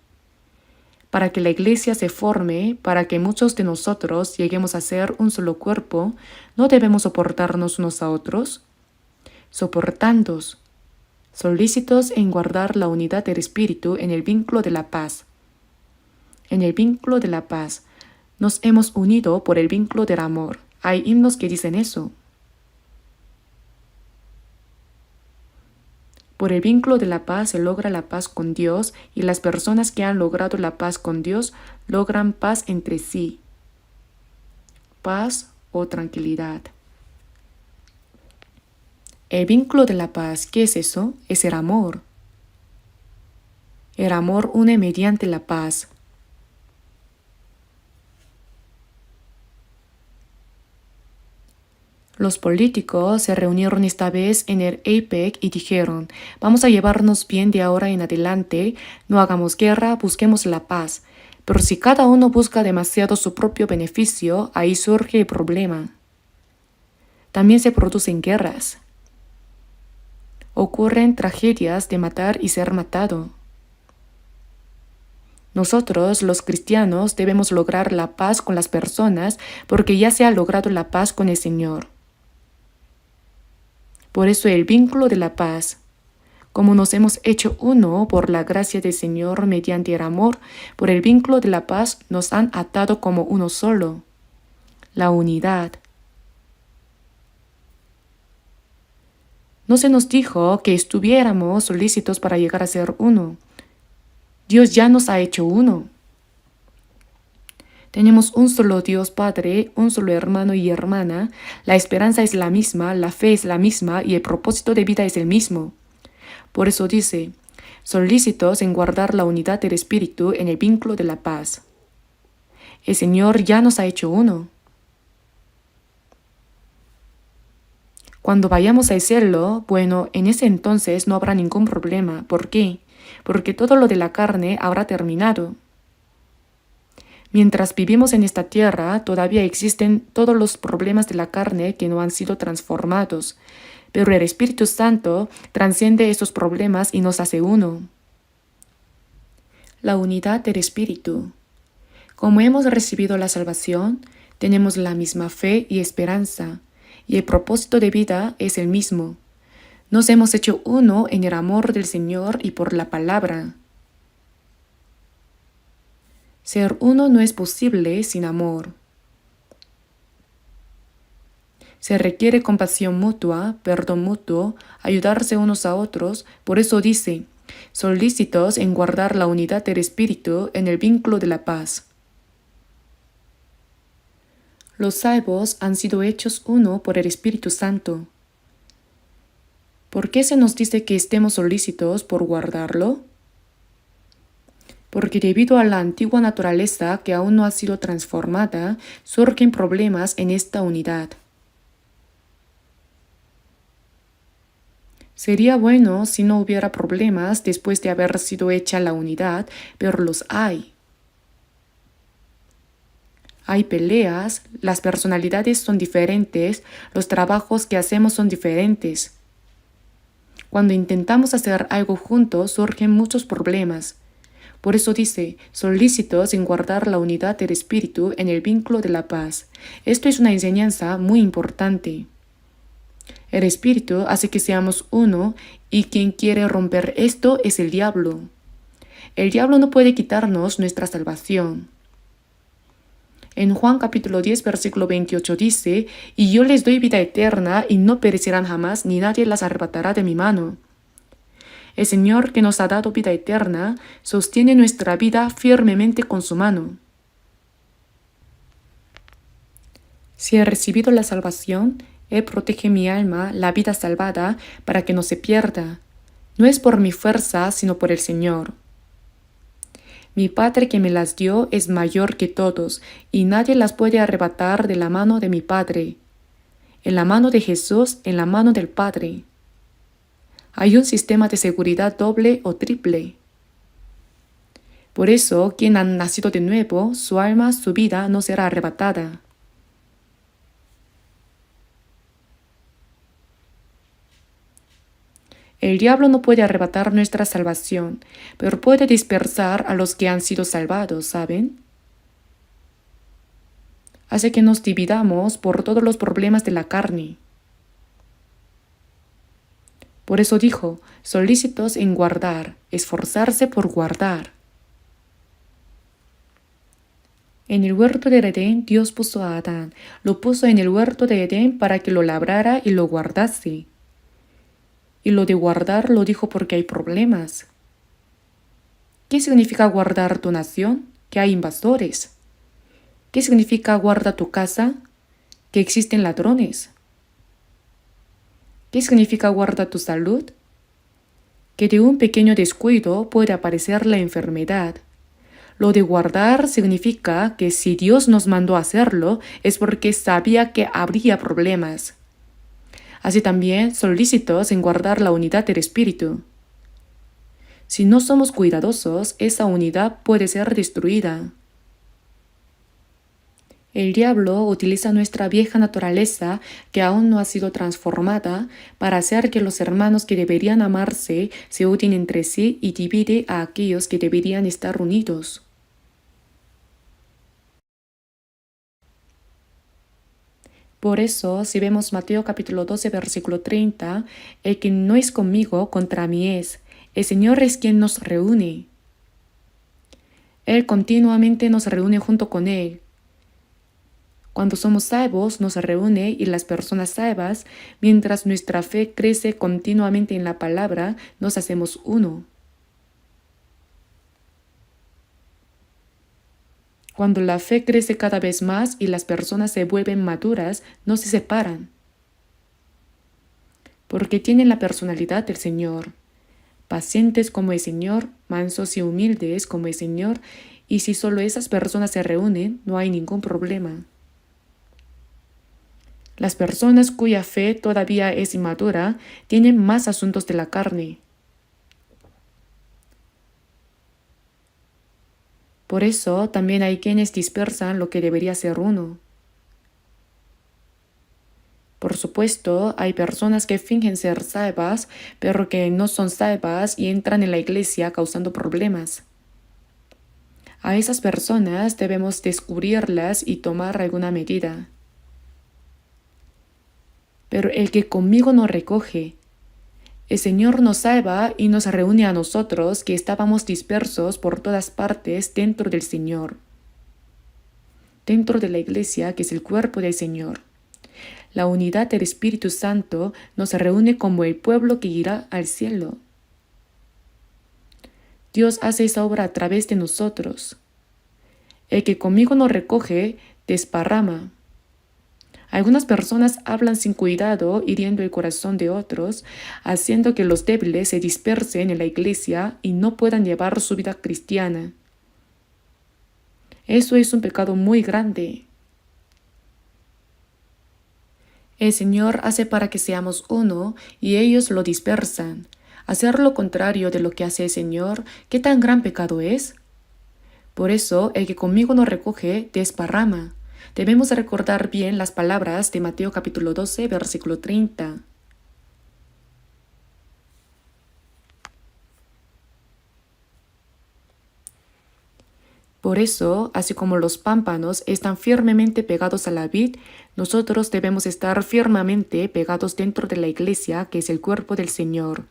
Para que la iglesia se forme, para que muchos de nosotros lleguemos a ser un solo cuerpo, ¿no debemos soportarnos unos a otros? Soportándoos, solícitos en guardar la unidad del Espíritu en el vínculo de la paz. En el vínculo de la paz, nos hemos unido por el vínculo del amor. Hay himnos que dicen eso. Por el vínculo de la paz se logra la paz con Dios y las personas que han logrado la paz con Dios logran paz entre sí. Paz o tranquilidad. El vínculo de la paz, ¿qué es eso? Es el amor. El amor une mediante la paz. Los políticos se reunieron esta vez en el APEC y dijeron, vamos a llevarnos bien de ahora en adelante, no hagamos guerra, busquemos la paz. Pero si cada uno busca demasiado su propio beneficio, ahí surge el problema. También se producen guerras. Ocurren tragedias de matar y ser matado. Nosotros, los cristianos, debemos lograr la paz con las personas porque ya se ha logrado la paz con el Señor. Por eso el vínculo de la paz, como nos hemos hecho uno por la gracia del Señor mediante el amor, por el vínculo de la paz nos han atado como uno solo, la unidad. No se nos dijo que estuviéramos solícitos para llegar a ser uno. Dios ya nos ha hecho uno. Tenemos un solo Dios Padre, un solo hermano y hermana, la esperanza es la misma, la fe es la misma y el propósito de vida es el mismo. Por eso dice, solícitos en guardar la unidad del Espíritu en el vínculo de la paz. El Señor ya nos ha hecho uno. Cuando vayamos al cielo, bueno, en ese entonces no habrá ningún problema. ¿Por qué? Porque todo lo de la carne habrá terminado. Mientras vivimos en esta tierra, todavía existen todos los problemas de la carne que no han sido transformados, pero el Espíritu Santo trasciende estos problemas y nos hace uno. La unidad del Espíritu. Como hemos recibido la salvación, tenemos la misma fe y esperanza, y el propósito de vida es el mismo. Nos hemos hecho uno en el amor del Señor y por la palabra. Ser uno no es posible sin amor. Se requiere compasión mutua, perdón mutuo, ayudarse unos a otros. Por eso dice, solícitos en guardar la unidad del Espíritu en el vínculo de la paz. Los salvos han sido hechos uno por el Espíritu Santo. ¿Por qué se nos dice que estemos solícitos por guardarlo? Porque debido a la antigua naturaleza que aún no ha sido transformada, surgen problemas en esta unidad. Sería bueno si no hubiera problemas después de haber sido hecha la unidad, pero los hay. Hay peleas, las personalidades son diferentes, los trabajos que hacemos son diferentes. Cuando intentamos hacer algo juntos surgen muchos problemas. Por eso dice, solícitos en guardar la unidad del Espíritu en el vínculo de la paz. Esto es una enseñanza muy importante. El Espíritu hace que seamos uno y quien quiere romper esto es el diablo. El diablo no puede quitarnos nuestra salvación. En Juan capítulo 10, versículo 28 dice, y yo les doy vida eterna y no perecerán jamás, ni nadie las arrebatará de mi mano. El Señor que nos ha dado vida eterna sostiene nuestra vida firmemente con su mano. Si he recibido la salvación, Él protege mi alma, la vida salvada, para que no se pierda. No es por mi fuerza, sino por el Señor. Mi Padre que me las dio es mayor que todos, y nadie las puede arrebatar de la mano de mi Padre. En la mano de Jesús, en la mano del Padre. Hay un sistema de seguridad doble o triple. Por eso, quien ha nacido de nuevo, su alma, su vida no será arrebatada. El diablo no puede arrebatar nuestra salvación, pero puede dispersar a los que han sido salvados, ¿saben? Hace que nos dividamos por todos los problemas de la carne. Por eso dijo, solícitos en guardar, esforzarse por guardar. En el huerto de Edén, Dios puso a Adán, lo puso en el huerto de Edén para que lo labrara y lo guardase. Y lo de guardar lo dijo porque hay problemas. ¿Qué significa guardar tu nación? Que hay invasores. ¿Qué significa guarda tu casa? Que existen ladrones. ¿Qué significa guarda tu salud? Que de un pequeño descuido puede aparecer la enfermedad. Lo de guardar significa que si Dios nos mandó a hacerlo es porque sabía que habría problemas. Así también solícitos en guardar la unidad del espíritu. Si no somos cuidadosos, esa unidad puede ser destruida. El diablo utiliza nuestra vieja naturaleza, que aún no ha sido transformada, para hacer que los hermanos que deberían amarse se odien entre sí y divide a aquellos que deberían estar unidos. Por eso, si vemos Mateo capítulo 12, versículo 30, el que no es conmigo, contra mí es. El Señor es quien nos reúne. Él continuamente nos reúne junto con Él. Cuando somos salvos, nos reúne y las personas salvas, mientras nuestra fe crece continuamente en la palabra, nos hacemos uno. Cuando la fe crece cada vez más y las personas se vuelven maduras, no se separan, porque tienen la personalidad del Señor. Pacientes como el Señor, mansos y humildes como el Señor, y si solo esas personas se reúnen, no hay ningún problema. Las personas cuya fe todavía es inmadura tienen más asuntos de la carne. Por eso también hay quienes dispersan lo que debería ser uno. Por supuesto, hay personas que fingen ser salvas, pero que no son salvas y entran en la iglesia causando problemas. A esas personas debemos descubrirlas y tomar alguna medida. Pero el que conmigo no recoge, el Señor nos salva y nos reúne a nosotros que estábamos dispersos por todas partes dentro del Señor, dentro de la iglesia que es el cuerpo del Señor. La unidad del Espíritu Santo nos reúne como el pueblo que irá al cielo. Dios hace esa obra a través de nosotros. El que conmigo no recoge, desparrama. Algunas personas hablan sin cuidado, hiriendo el corazón de otros, haciendo que los débiles se dispersen en la iglesia y no puedan llevar su vida cristiana. Eso es un pecado muy grande. El Señor hace para que seamos uno y ellos lo dispersan. Hacer lo contrario de lo que hace el Señor, ¿qué tan gran pecado es? Por eso, el que conmigo no recoge, desparrama. Debemos recordar bien las palabras de Mateo capítulo 12, versículo 30. Por eso, así como los pámpanos están firmemente pegados a la vid, nosotros debemos estar firmemente pegados dentro de la iglesia, que es el cuerpo del Señor.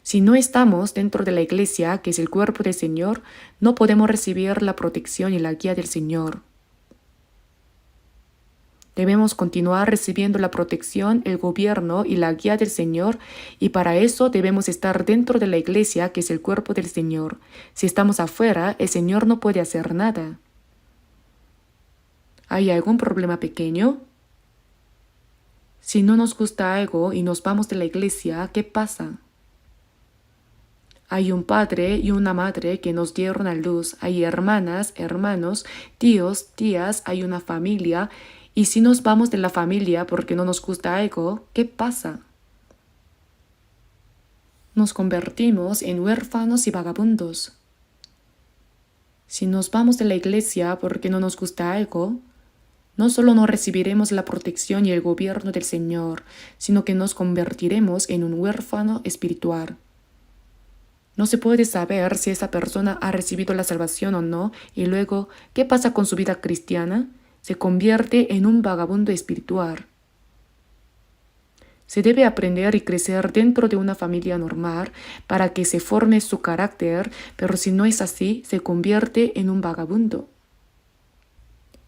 Si no estamos dentro de la iglesia, que es el cuerpo del Señor, no podemos recibir la protección y la guía del Señor. Debemos continuar recibiendo la protección, el gobierno y la guía del Señor, y para eso debemos estar dentro de la iglesia, que es el cuerpo del Señor. Si estamos afuera, el Señor no puede hacer nada. ¿Hay algún problema pequeño? Si no nos gusta algo y nos vamos de la iglesia, ¿qué pasa? Hay un padre y una madre que nos dieron a luz. Hay hermanas, hermanos, tíos, tías, hay una familia. Y si nos vamos de la familia porque no nos gusta algo, ¿qué pasa? Nos convertimos en huérfanos y vagabundos. Si nos vamos de la iglesia porque no nos gusta algo, no solo no recibiremos la protección y el gobierno del Señor, sino que nos convertiremos en un huérfano espiritual. No se puede saber si esa persona ha recibido la salvación o no, y luego, ¿qué pasa con su vida cristiana? Se convierte en un vagabundo espiritual. Se debe aprender y crecer dentro de una familia normal para que se forme su carácter, pero si no es así, se convierte en un vagabundo.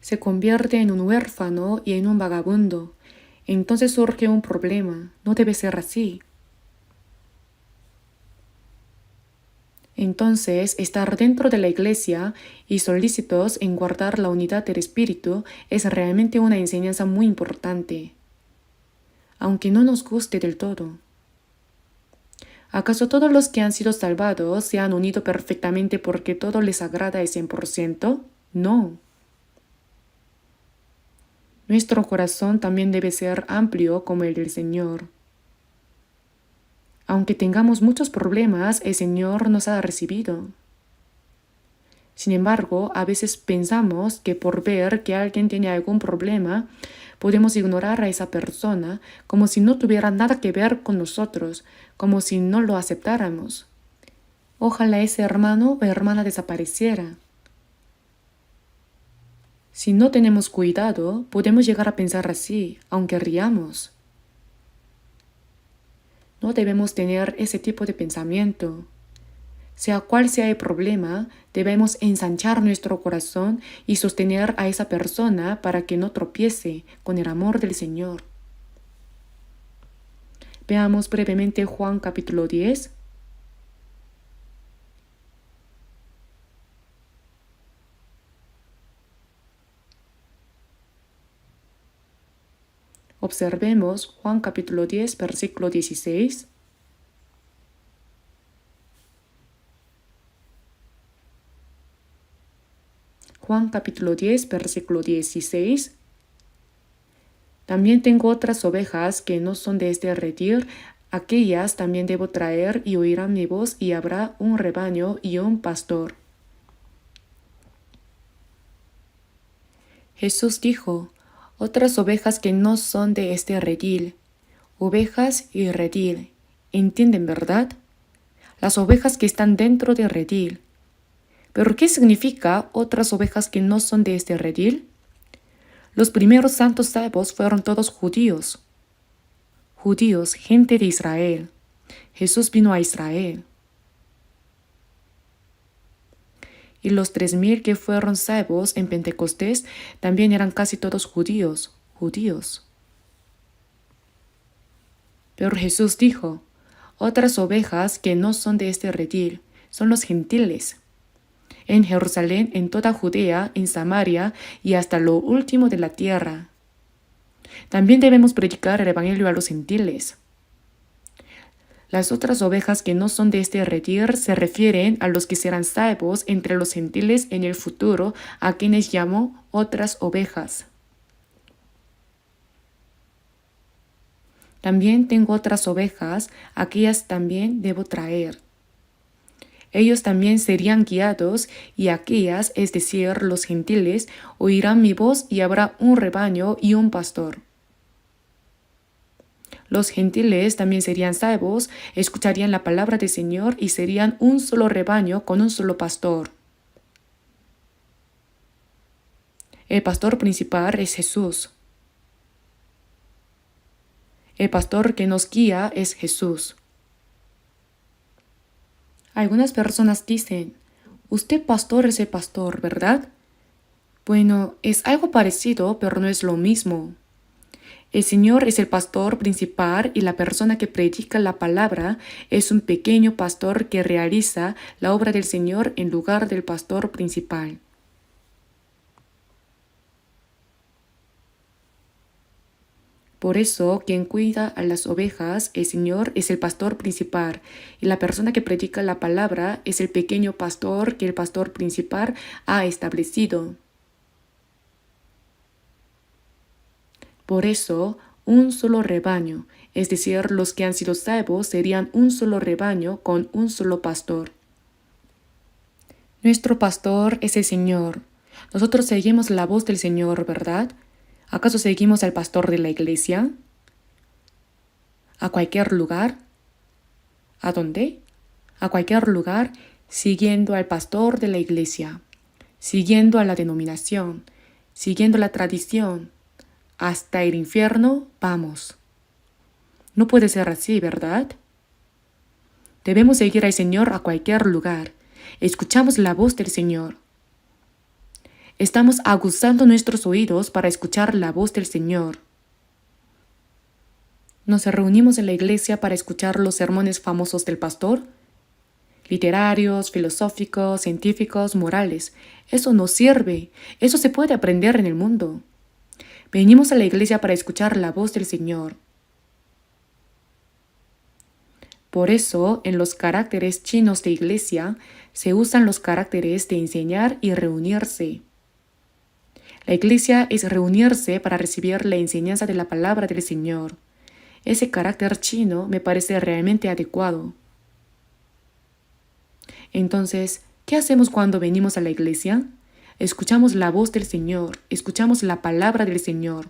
Se convierte en un huérfano y en un vagabundo. Entonces surge un problema. No debe ser así. Entonces, estar dentro de la iglesia y solícitos en guardar la unidad del espíritu es realmente una enseñanza muy importante, aunque no nos guste del todo. ¿Acaso todos los que han sido salvados se han unido perfectamente porque todo les agrada al 100%? No. Nuestro corazón también debe ser amplio como el del Señor. Aunque tengamos muchos problemas, el Señor nos ha recibido. Sin embargo, a veces pensamos que por ver que alguien tiene algún problema, podemos ignorar a esa persona como si no tuviera nada que ver con nosotros, como si no lo aceptáramos. Ojalá ese hermano o hermana desapareciera. Si no tenemos cuidado, podemos llegar a pensar así, aunque riamos. No debemos tener ese tipo de pensamiento. Sea cual sea el problema, debemos ensanchar nuestro corazón y sostener a esa persona para que no tropiece con el amor del Señor. Veamos brevemente Juan capítulo 10. Observemos Juan capítulo 10, versículo 16. Juan capítulo 10, versículo 16. También tengo otras ovejas que no son de este redil, aquellas también debo traer y oirán mi voz y habrá un rebaño y un pastor. Jesús dijo, otras ovejas que no son de este redil, ovejas y redil, ¿entienden verdad? Las ovejas que están dentro del redil. ¿Pero qué significa otras ovejas que no son de este redil? Los primeros santos salvos fueron todos judíos. Judíos, gente de Israel. Jesús vino a Israel. Y los 3000 que fueron salvos en Pentecostés también eran casi todos judíos. Pero Jesús dijo, otras ovejas que no son de este redil son los gentiles. En Jerusalén, en toda Judea, en Samaria y hasta lo último de la tierra. También debemos predicar el evangelio a los gentiles. Las otras ovejas que no son de este redil se refieren a los que serán salvos entre los gentiles en el futuro, a quienes llamo otras ovejas. También tengo otras ovejas, aquellas también debo traer. Ellos también serían guiados y aquellas, es decir, los gentiles, oirán mi voz y habrá un rebaño y un pastor. Los gentiles también serían salvos, escucharían la palabra del Señor y serían un solo rebaño con un solo pastor. El pastor principal es Jesús. El pastor que nos guía es Jesús. Algunas personas dicen, usted pastor es el pastor, ¿verdad? Bueno, es algo parecido, pero no es lo mismo. El Señor es el pastor principal y la persona que predica la palabra es un pequeño pastor que realiza la obra del Señor en lugar del pastor principal. Por eso, quien cuida a las ovejas, el Señor, es el pastor principal, y la persona que predica la palabra es el pequeño pastor que el pastor principal ha establecido. Por eso, un solo rebaño, es decir, los que han sido salvos serían un solo rebaño con un solo pastor. Nuestro pastor es el Señor. Nosotros seguimos la voz del Señor, ¿verdad? ¿Acaso seguimos al pastor de la iglesia? ¿A cualquier lugar? ¿A dónde? A cualquier lugar, siguiendo al pastor de la iglesia, siguiendo a la denominación, siguiendo la tradición. Hasta el infierno vamos. No puede ser así, ¿verdad? Debemos seguir al Señor a cualquier lugar. Escuchamos la voz del Señor. Estamos aguzando nuestros oídos para escuchar la voz del Señor. ¿Nos reunimos en la iglesia para escuchar los sermones famosos del pastor? Literarios, filosóficos, científicos, morales. Eso no sirve. Eso se puede aprender en el mundo. Venimos a la iglesia para escuchar la voz del Señor. Por eso, en los caracteres chinos de iglesia, se usan los caracteres de enseñar y reunirse. La iglesia es reunirse para recibir la enseñanza de la palabra del Señor. Ese carácter chino me parece realmente adecuado. Entonces, ¿qué hacemos cuando venimos a la iglesia? Escuchamos la voz del Señor, escuchamos la palabra del Señor.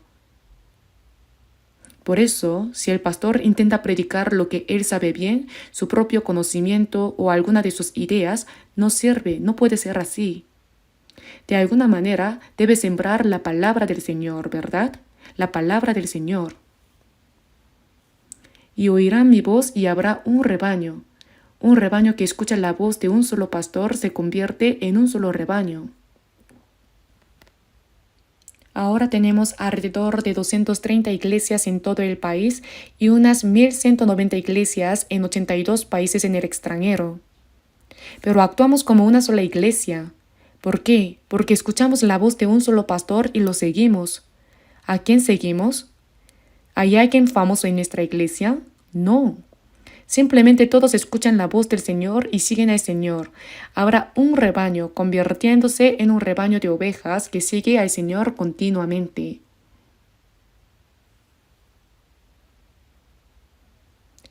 Por eso, si el pastor intenta predicar lo que él sabe bien, su propio conocimiento o alguna de sus ideas, no sirve, no puede ser así. De alguna manera, debe sembrar la palabra del Señor, ¿verdad? La palabra del Señor. Y oirán mi voz y habrá un rebaño. Un rebaño que escucha la voz de un solo pastor se convierte en un solo rebaño. Ahora tenemos alrededor de 230 iglesias en todo el país y unas 1.190 iglesias en 82 países en el extranjero. Pero actuamos como una sola iglesia. ¿Por qué? Porque escuchamos la voz de un solo pastor y lo seguimos. ¿A quién seguimos? ¿Hay alguien famoso en nuestra iglesia? No. Simplemente todos escuchan la voz del Señor y siguen al Señor. Habrá un rebaño convirtiéndose en un rebaño de ovejas que sigue al Señor continuamente.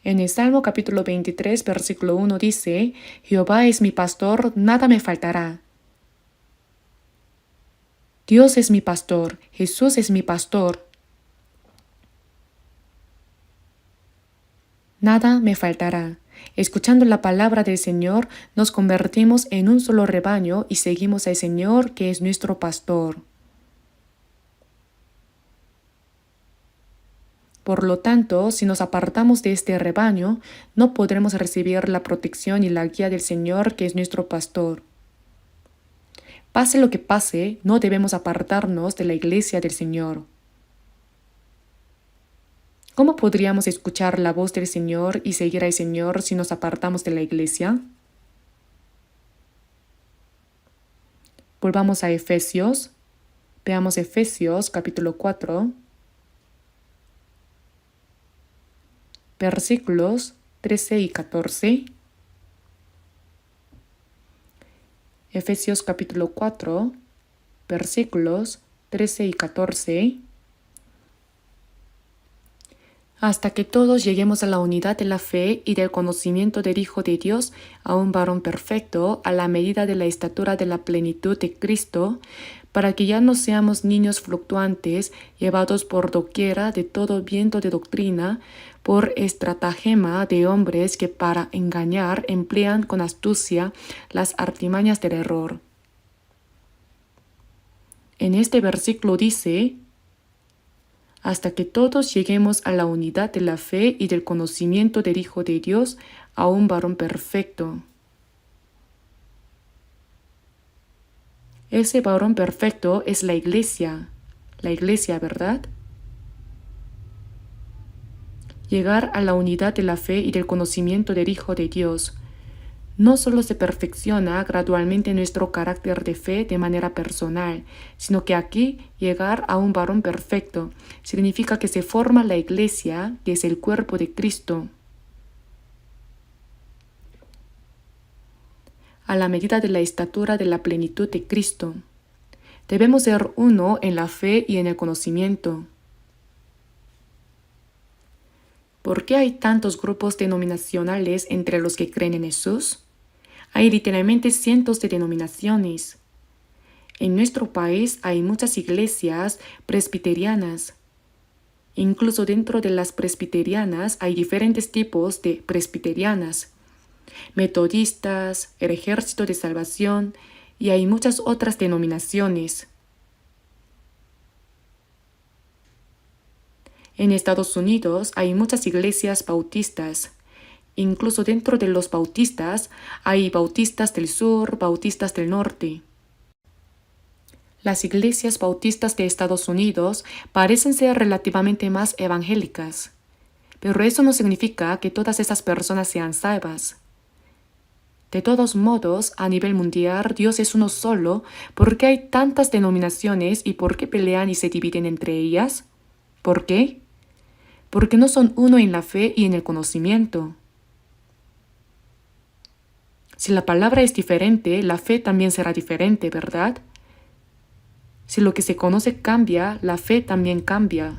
En el Salmo capítulo 23, versículo 1 dice, Jehová es mi pastor, nada me faltará. Dios es mi pastor, Jesús es mi pastor. Nada me faltará. Escuchando la palabra del Señor, nos convertimos en un solo rebaño y seguimos al Señor, que es nuestro pastor. Por lo tanto, si nos apartamos de este rebaño, no podremos recibir la protección y la guía del Señor, que es nuestro pastor. Pase lo que pase, no debemos apartarnos de la iglesia del Señor. ¿Cómo podríamos escuchar la voz del Señor y seguir al Señor si nos apartamos de la iglesia? Volvamos a Efesios. Veamos Efesios capítulo 4, versículos 13 y 14. Efesios capítulo 4, versículos 13 y 14. Hasta que todos lleguemos a la unidad de la fe y del conocimiento del Hijo de Dios, a un varón perfecto, a la medida de la estatura de la plenitud de Cristo, para que ya no seamos niños fluctuantes, llevados por doquiera de todo viento de doctrina, por estratagema de hombres que para engañar emplean con astucia las artimañas del error. En este versículo dice, hasta que todos lleguemos a la unidad de la fe y del conocimiento del Hijo de Dios, a un varón perfecto. Ese varón perfecto es la iglesia, ¿verdad? Llegar a la unidad de la fe y del conocimiento del Hijo de Dios. No solo se perfecciona gradualmente nuestro carácter de fe de manera personal, sino que aquí llegar a un varón perfecto significa que se forma la iglesia, que es el cuerpo de Cristo. A la medida de la estatura de la plenitud de Cristo. Debemos ser uno en la fe y en el conocimiento. ¿Por qué hay tantos grupos denominacionales entre los que creen en Jesús? Hay literalmente cientos de denominaciones. En nuestro país hay muchas iglesias presbiterianas. Incluso dentro de las presbiterianas hay diferentes tipos de presbiterianas. Metodistas, el Ejército de Salvación y hay muchas otras denominaciones. En Estados Unidos hay muchas iglesias bautistas. Incluso dentro de los bautistas hay bautistas del sur, bautistas del norte. Las iglesias bautistas de Estados Unidos parecen ser relativamente más evangélicas, pero eso no significa que todas esas personas sean salvas. De todos modos, a nivel mundial, Dios es uno solo. ¿Por qué hay tantas denominaciones y por qué pelean y se dividen entre ellas? ¿Por qué? Porque no son uno en la fe y en el conocimiento. Si la palabra es diferente, la fe también será diferente, ¿verdad? Si lo que se conoce cambia, la fe también cambia.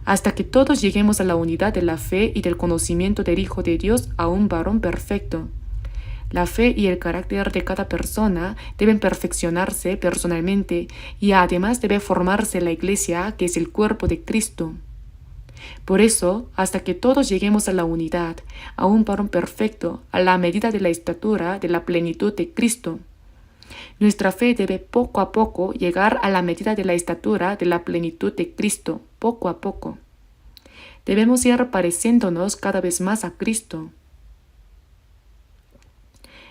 Hasta que todos lleguemos a la unidad de la fe y del conocimiento del Hijo de Dios, a un varón perfecto. La fe y el carácter de cada persona deben perfeccionarse personalmente y además debe formarse la Iglesia, que es el cuerpo de Cristo. Por eso, hasta que todos lleguemos a la unidad, a un varón perfecto, a la medida de la estatura de la plenitud de Cristo, nuestra fe debe poco a poco llegar a la medida de la estatura de la plenitud de Cristo, poco a poco. Debemos ir pareciéndonos cada vez más a Cristo.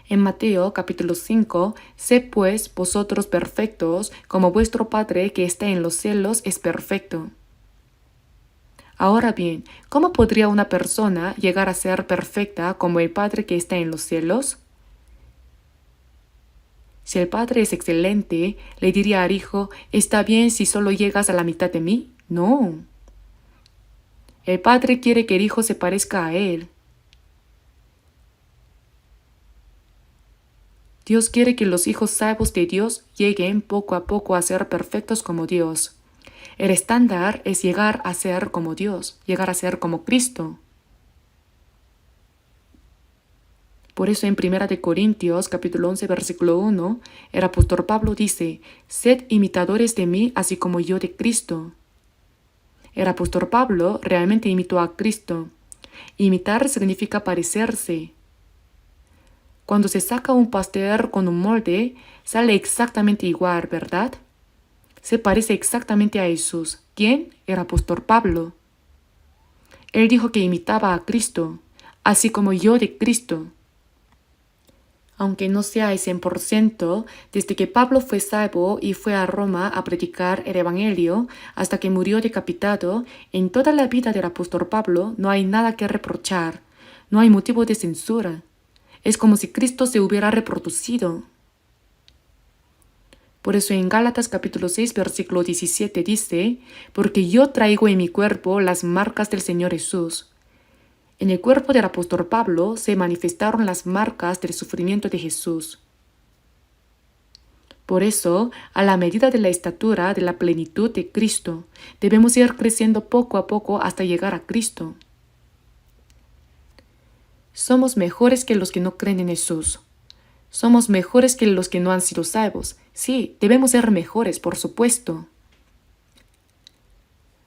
En Mateo capítulo 5, sed pues vosotros perfectos, como vuestro Padre que está en los cielos es perfecto. Ahora bien, ¿cómo podría una persona llegar a ser perfecta como el Padre que está en los cielos? Si el Padre es excelente, ¿le diría al Hijo, está bien si solo llegas a la mitad de mí? No. El Padre quiere que el Hijo se parezca a Él. Dios quiere que los hijos salvos de Dios lleguen poco a poco a ser perfectos como Dios. El estándar es llegar a ser como Dios, llegar a ser como Cristo. Por eso en 1 Corintios capítulo 11 versículo 1, el apóstol Pablo dice, sed imitadores de mí así como yo de Cristo. El apóstol Pablo realmente imitó a Cristo. Imitar significa parecerse. Cuando se saca un pastel con un molde, sale exactamente igual, ¿verdad? Se parece exactamente a Jesús. ¿Quién? El apóstol Pablo. Él dijo que imitaba a Cristo, así como yo de Cristo. Aunque no sea el 100%, desde que Pablo fue salvo y fue a Roma a predicar el Evangelio hasta que murió decapitado, en toda la vida del apóstol Pablo no hay nada que reprochar, no hay motivo de censura. Es como si Cristo se hubiera reproducido. Por eso en Gálatas capítulo 6 versículo 17 dice, porque yo traigo en mi cuerpo las marcas del Señor Jesús. En el cuerpo del apóstol Pablo se manifestaron las marcas del sufrimiento de Jesús. Por eso, a la medida de la estatura de la plenitud de Cristo, debemos ir creciendo poco a poco hasta llegar a Cristo. Somos mejores que los que no creen en Jesús. Somos mejores que los que no han sido salvos. Sí, debemos ser mejores, por supuesto.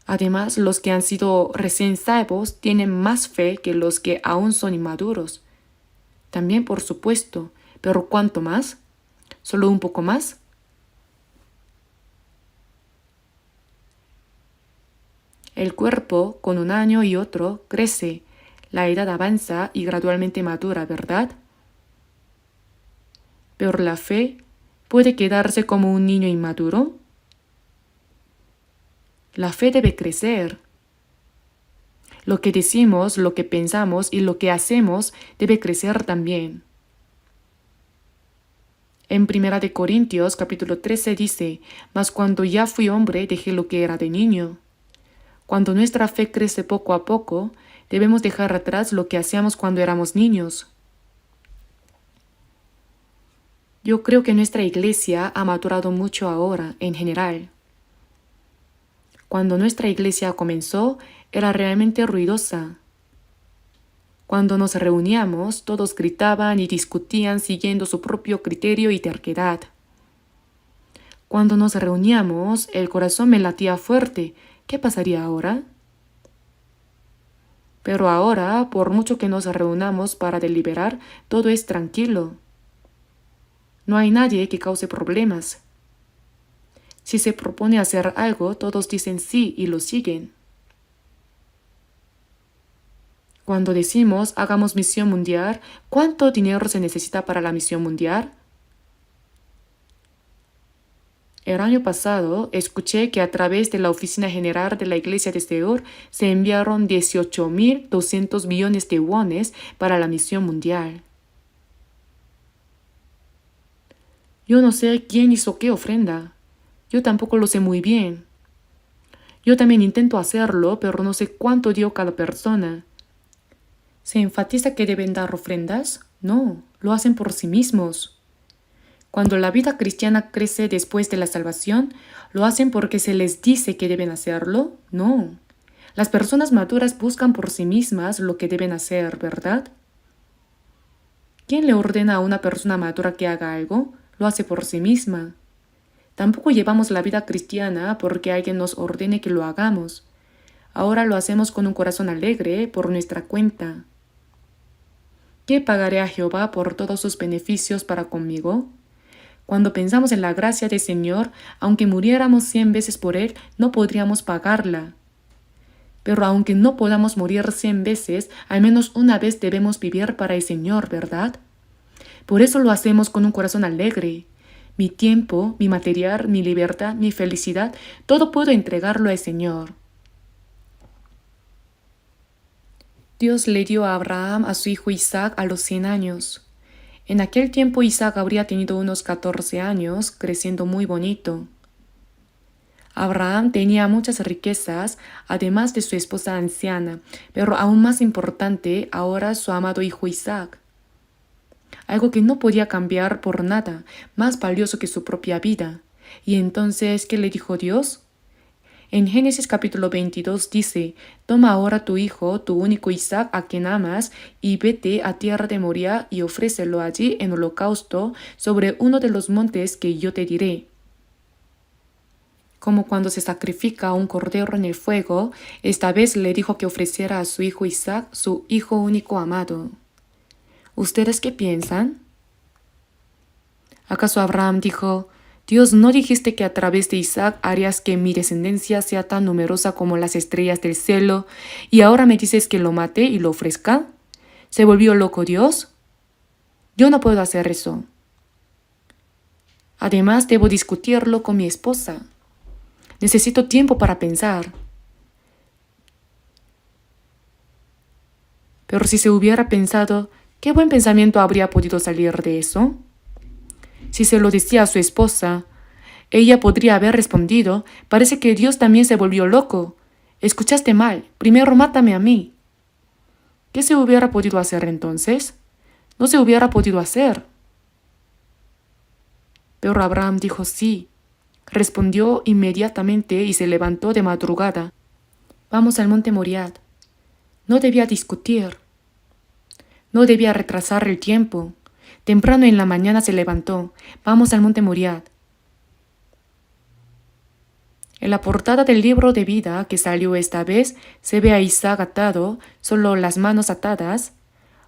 Además, los que han sido recién salvos tienen más fe que los que aún son inmaduros. También, por supuesto, pero ¿cuánto más? ¿Solo un poco más? El cuerpo, con un año y otro, crece. La edad avanza y gradualmente madura, ¿verdad? Pero la fe puede quedarse como un niño inmaduro. La fe debe crecer. Lo que decimos, lo que pensamos y lo que hacemos debe crecer también. En 1 Corintios capítulo 13 dice, mas cuando ya fui hombre dejé lo que era de niño. Cuando nuestra fe crece poco a poco, debemos dejar atrás lo que hacíamos cuando éramos niños. Yo creo que nuestra iglesia ha madurado mucho ahora, en general. Cuando nuestra iglesia comenzó, era realmente ruidosa. Cuando nos reuníamos, todos gritaban y discutían siguiendo su propio criterio y terquedad. Cuando nos reuníamos, el corazón me latía fuerte. ¿Qué pasaría ahora? Pero ahora, por mucho que nos reunamos para deliberar, todo es tranquilo. No hay nadie que cause problemas. Si se propone hacer algo, todos dicen sí y lo siguen. Cuando decimos hagamos misión mundial, ¿cuánto dinero se necesita para la misión mundial? El año pasado escuché que a través de la Oficina General de la Iglesia de Seúl se enviaron 18.200 millones de wones para la misión mundial. Yo no sé quién hizo qué ofrenda. Yo tampoco lo sé muy bien. Yo también intento hacerlo, pero no sé cuánto dio cada persona. ¿Se enfatiza que deben dar ofrendas? No, lo hacen por sí mismos. Cuando la vida cristiana crece después de la salvación, ¿lo hacen porque se les dice que deben hacerlo? No. Las personas maduras buscan por sí mismas lo que deben hacer, ¿verdad? ¿Quién le ordena a una persona madura que haga algo? Lo hace por sí misma. Tampoco llevamos la vida cristiana porque alguien nos ordene que lo hagamos. Ahora lo hacemos con un corazón alegre por nuestra cuenta. ¿Qué pagaré a Jehová por todos sus beneficios para conmigo? Cuando pensamos en la gracia del Señor, aunque muriéramos 100 veces por Él, no podríamos pagarla. Pero aunque no podamos morir 100 veces, al menos una vez debemos vivir para el Señor, ¿verdad? Por eso lo hacemos con un corazón alegre. Mi tiempo, mi material, mi libertad, mi felicidad, todo puedo entregarlo al Señor. Dios le dio a Abraham a su hijo Isaac a los 100 años. En aquel tiempo Isaac habría tenido unos 14 años, creciendo muy bonito. Abraham tenía muchas riquezas, además de su esposa anciana, pero aún más importante ahora su amado hijo Isaac. Algo que no podía cambiar por nada, más valioso que su propia vida. Y entonces, ¿qué le dijo Dios? En Génesis capítulo 22 dice, «Toma ahora tu hijo, tu único Isaac, a quien amas, y vete a tierra de Moría y ofrécelo allí en holocausto sobre uno de los montes que yo te diré». Como cuando se sacrifica un cordero en el fuego, esta vez le dijo que ofreciera a su hijo Isaac, su hijo único amado. ¿Ustedes qué piensan? ¿Acaso Abraham dijo, Dios, ¿no dijiste que a través de Isaac harías que mi descendencia sea tan numerosa como las estrellas del cielo, y ahora me dices que lo mate y lo ofrezca? ¿Se volvió loco Dios? Yo no puedo hacer eso. Además, debo discutirlo con mi esposa. Necesito tiempo para pensar. Pero si se hubiera pensado, ¿qué buen pensamiento habría podido salir de eso? Si se lo decía a su esposa, ella podría haber respondido, parece que Dios también se volvió loco. Escuchaste mal, primero mátame a mí. ¿Qué se hubiera podido hacer entonces? No se hubiera podido hacer. Pero Abraham dijo sí. Respondió inmediatamente y se levantó de madrugada. Vamos al monte Moriah. No debía discutir. No debía retrasar el tiempo. Temprano en la mañana se levantó. Vamos al monte Moriah. En la portada del libro de vida que salió esta vez se ve a Isaac atado, solo las manos atadas.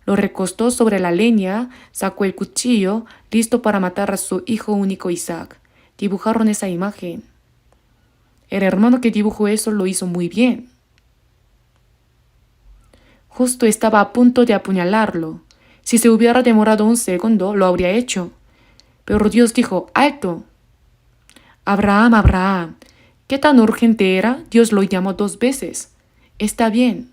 Lo recostó sobre la leña, sacó el cuchillo, listo para matar a su hijo único Isaac. Dibujaron esa imagen. El hermano que dibujó eso lo hizo muy bien. Justo estaba a punto de apuñalarlo. Si se hubiera demorado un segundo, lo habría hecho. Pero Dios dijo, ¡alto! Abraham, Abraham. ¿Qué tan urgente era? Dios lo llamó 2 veces. Está bien.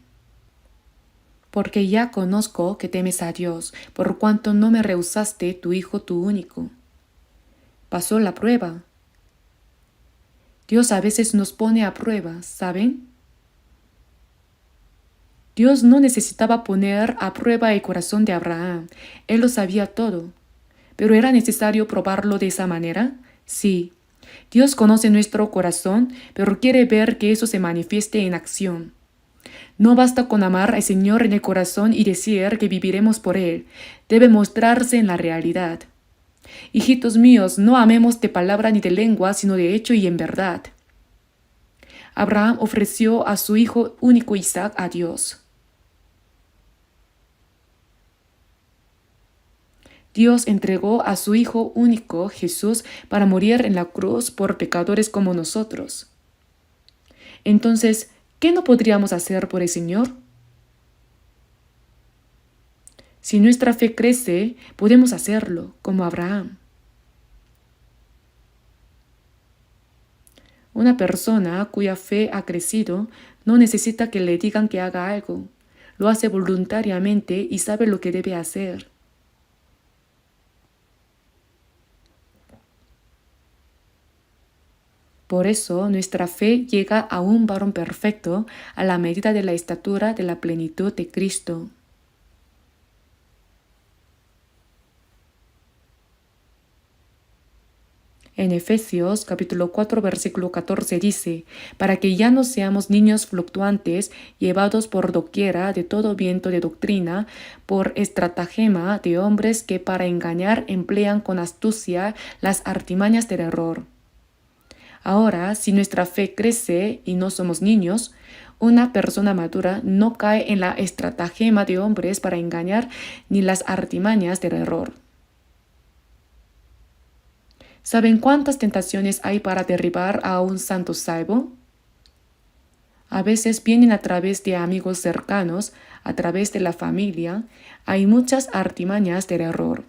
Porque ya conozco que temes a Dios, por cuanto no me rehusaste tu hijo, tu único. Pasó la prueba. Dios a veces nos pone a prueba, ¿saben? Dios no necesitaba poner a prueba el corazón de Abraham. Él lo sabía todo. ¿Pero era necesario probarlo de esa manera? Sí. Dios conoce nuestro corazón, pero quiere ver que eso se manifieste en acción. No basta con amar al Señor en el corazón y decir que viviremos por Él. Debe mostrarse en la realidad. Hijitos míos, no amemos de palabra ni de lengua, sino de hecho y en verdad. Abraham ofreció a su hijo único Isaac a Dios. Dios entregó a su Hijo único, Jesús, para morir en la cruz por pecadores como nosotros. Entonces, ¿qué no podríamos hacer por el Señor? Si nuestra fe crece, podemos hacerlo, como Abraham. Una persona cuya fe ha crecido no necesita que le digan que haga algo. Lo hace voluntariamente y sabe lo que debe hacer. Por eso nuestra fe llega a un varón perfecto a la medida de la estatura de la plenitud de Cristo. En Efesios capítulo 4 versículo 14 dice, para que ya no seamos niños fluctuantes, llevados por doquiera de todo viento de doctrina, por estratagema de hombres que para engañar emplean con astucia las artimañas del error. Ahora, si nuestra fe crece y no somos niños, una persona madura no cae en la estratagema de hombres para engañar ni las artimañas del error. ¿Saben cuántas tentaciones hay para derribar a un santo salvo? A veces vienen a través de amigos cercanos, a través de la familia. Hay muchas artimañas del error.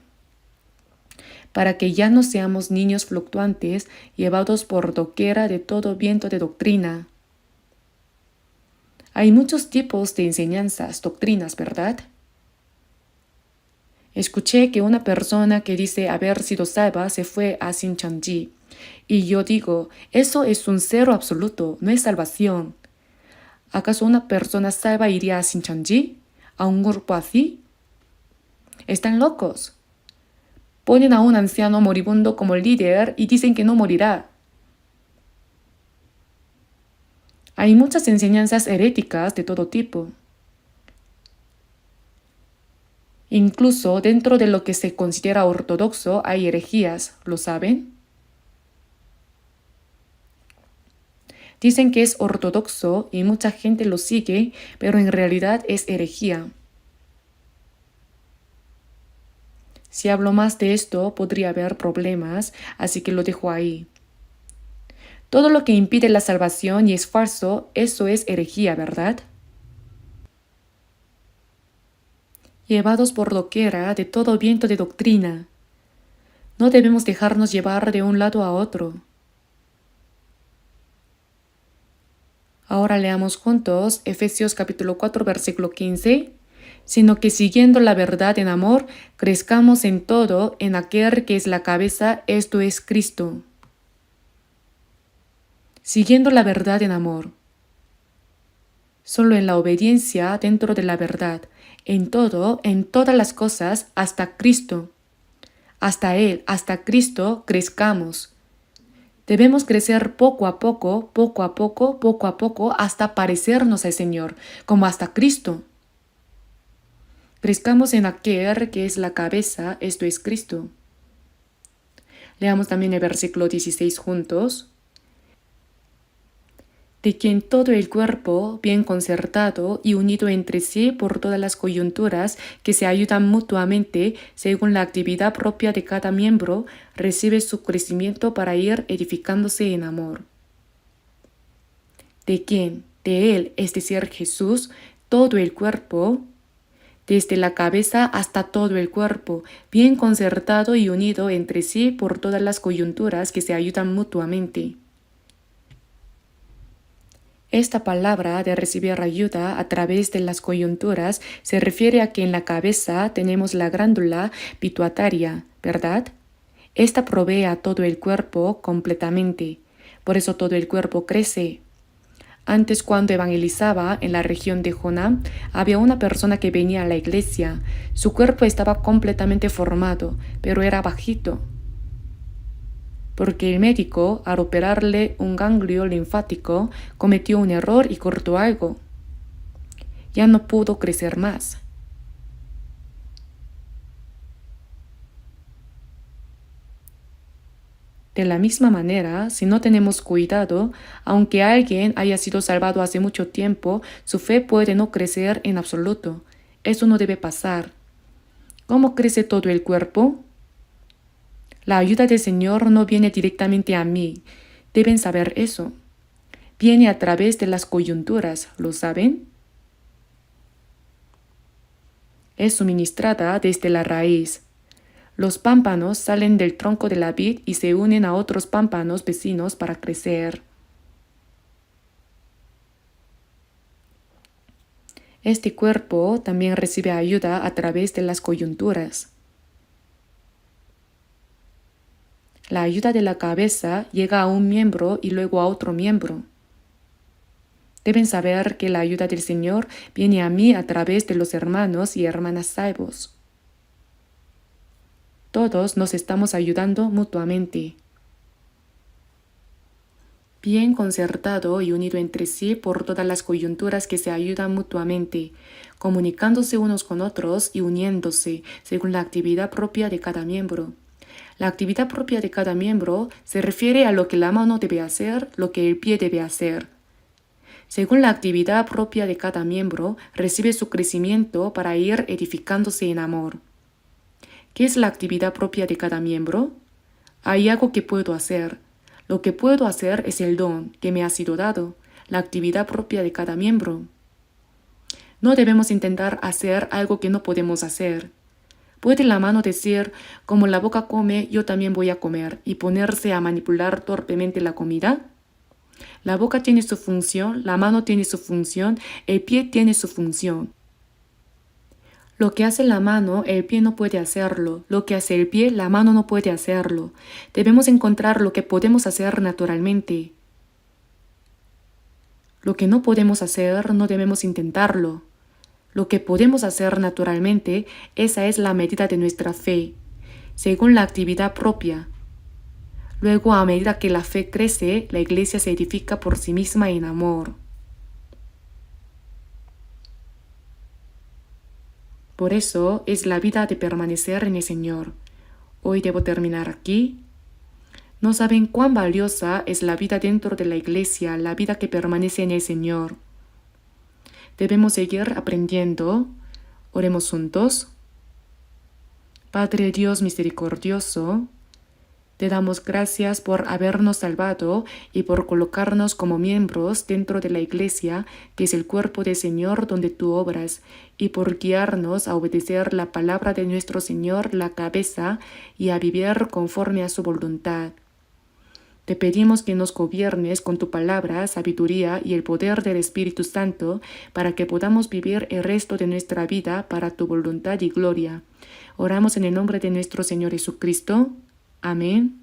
Para que ya no seamos niños fluctuantes, llevados por doquiera de todo viento de doctrina. Hay muchos tipos de enseñanzas, doctrinas, ¿verdad? Escuché que una persona que dice haber sido salva se fue a Shincheonji. Y yo digo, eso es un cero absoluto, no es salvación. ¿Acaso una persona salva iría a Shincheonji? ¿A un grupo así? Están locos. Ponen a un anciano moribundo como líder y dicen que no morirá. Hay muchas enseñanzas heréticas de todo tipo. Incluso dentro de lo que se considera ortodoxo hay herejías, ¿lo saben? Dicen que es ortodoxo y mucha gente lo sigue, pero en realidad es herejía. Si hablo más de esto, podría haber problemas, así que lo dejo ahí. Todo lo que impide la salvación y es falso, eso es herejía, ¿verdad? Llevados por doquiera de todo viento de doctrina. No debemos dejarnos llevar de un lado a otro. Ahora leamos juntos Efesios capítulo 4 versículo 15, sino que siguiendo la verdad en amor, crezcamos en todo en aquel que es la cabeza, esto es Cristo. Siguiendo la verdad en amor. Solo en la obediencia dentro de la verdad, en todo, en todas las cosas, hasta Cristo. Hasta Él, hasta Cristo, crezcamos. Debemos crecer poco a poco, poco a poco, poco a poco, hasta parecernos al Señor, como hasta Cristo. Crezcamos en aquel que es la cabeza, esto es Cristo. Leamos también el versículo 16 juntos. De quien todo el cuerpo, bien concertado y unido entre sí por todas las coyunturas que se ayudan mutuamente según la actividad propia de cada miembro, recibe su crecimiento para ir edificándose en amor. De quien, de Él, es decir, Jesús, todo el cuerpo, desde la cabeza hasta todo el cuerpo, bien concertado y unido entre sí por todas las coyunturas que se ayudan mutuamente. Esta palabra de recibir ayuda a través de las coyunturas se refiere a que en la cabeza tenemos la glándula pituitaria, ¿verdad? Esta provee a todo el cuerpo completamente, por eso todo el cuerpo crece. Antes, cuando evangelizaba en la región de Joná, había una persona que venía a la iglesia. Su cuerpo estaba completamente formado, pero era bajito, porque el médico, al operarle un ganglio linfático, cometió un error y cortó algo. Ya no pudo crecer más. De la misma manera, si no tenemos cuidado, aunque alguien haya sido salvado hace mucho tiempo, su fe puede no crecer en absoluto. Eso no debe pasar. ¿Cómo crece todo el cuerpo? La ayuda del Señor no viene directamente a mí. Deben saber eso. Viene a través de las coyunturas, ¿lo saben? Es suministrada desde la raíz. Los pámpanos salen del tronco de la vid y se unen a otros pámpanos vecinos para crecer. Este cuerpo también recibe ayuda a través de las coyunturas. La ayuda de la cabeza llega a un miembro y luego a otro miembro. Deben saber que la ayuda del Señor viene a mí a través de los hermanos y hermanas salvos. Todos nos estamos ayudando mutuamente. bien concertado y unido entre sí por todas las coyunturas que se ayudan mutuamente, comunicándose unos con otros y uniéndose según la actividad propia de cada miembro. La actividad propia de cada miembro se refiere a lo que la mano debe hacer, lo que el pie debe hacer. Según la actividad propia de cada miembro, recibe su crecimiento para ir edificándose en amor. ¿Qué es la actividad propia de cada miembro? Hay algo que puedo hacer. Lo que puedo hacer es el don que me ha sido dado, la actividad propia de cada miembro. No debemos intentar hacer algo que no podemos hacer. ¿Puede la mano decir, como la boca come, yo también voy a comer, y ponerse a manipular torpemente la comida? La boca tiene su función, la mano tiene su función, el pie tiene su función. Lo que hace la mano, el pie no puede hacerlo. Lo que hace el pie, la mano no puede hacerlo. Debemos encontrar lo que podemos hacer naturalmente. Lo que no podemos hacer, no debemos intentarlo. Lo que podemos hacer naturalmente, esa es la medida de nuestra fe, según la actividad propia. Luego, a medida que la fe crece, la Iglesia se edifica por sí misma en amor. Por eso es la vida de permanecer en el Señor. Hoy debo terminar aquí. No saben cuán valiosa es la vida dentro de la Iglesia, la vida que permanece en el Señor. Debemos seguir aprendiendo. Oremos juntos. Padre Dios misericordioso, te damos gracias por habernos salvado y por colocarnos como miembros dentro de la Iglesia, que es el cuerpo del Señor donde tú obras, y por guiarnos a obedecer la palabra de nuestro Señor, la cabeza, y a vivir conforme a su voluntad. Te pedimos que nos gobiernes con tu palabra, sabiduría y el poder del Espíritu Santo para que podamos vivir el resto de nuestra vida para tu voluntad y gloria. Oramos en el nombre de nuestro Señor Jesucristo. Amén.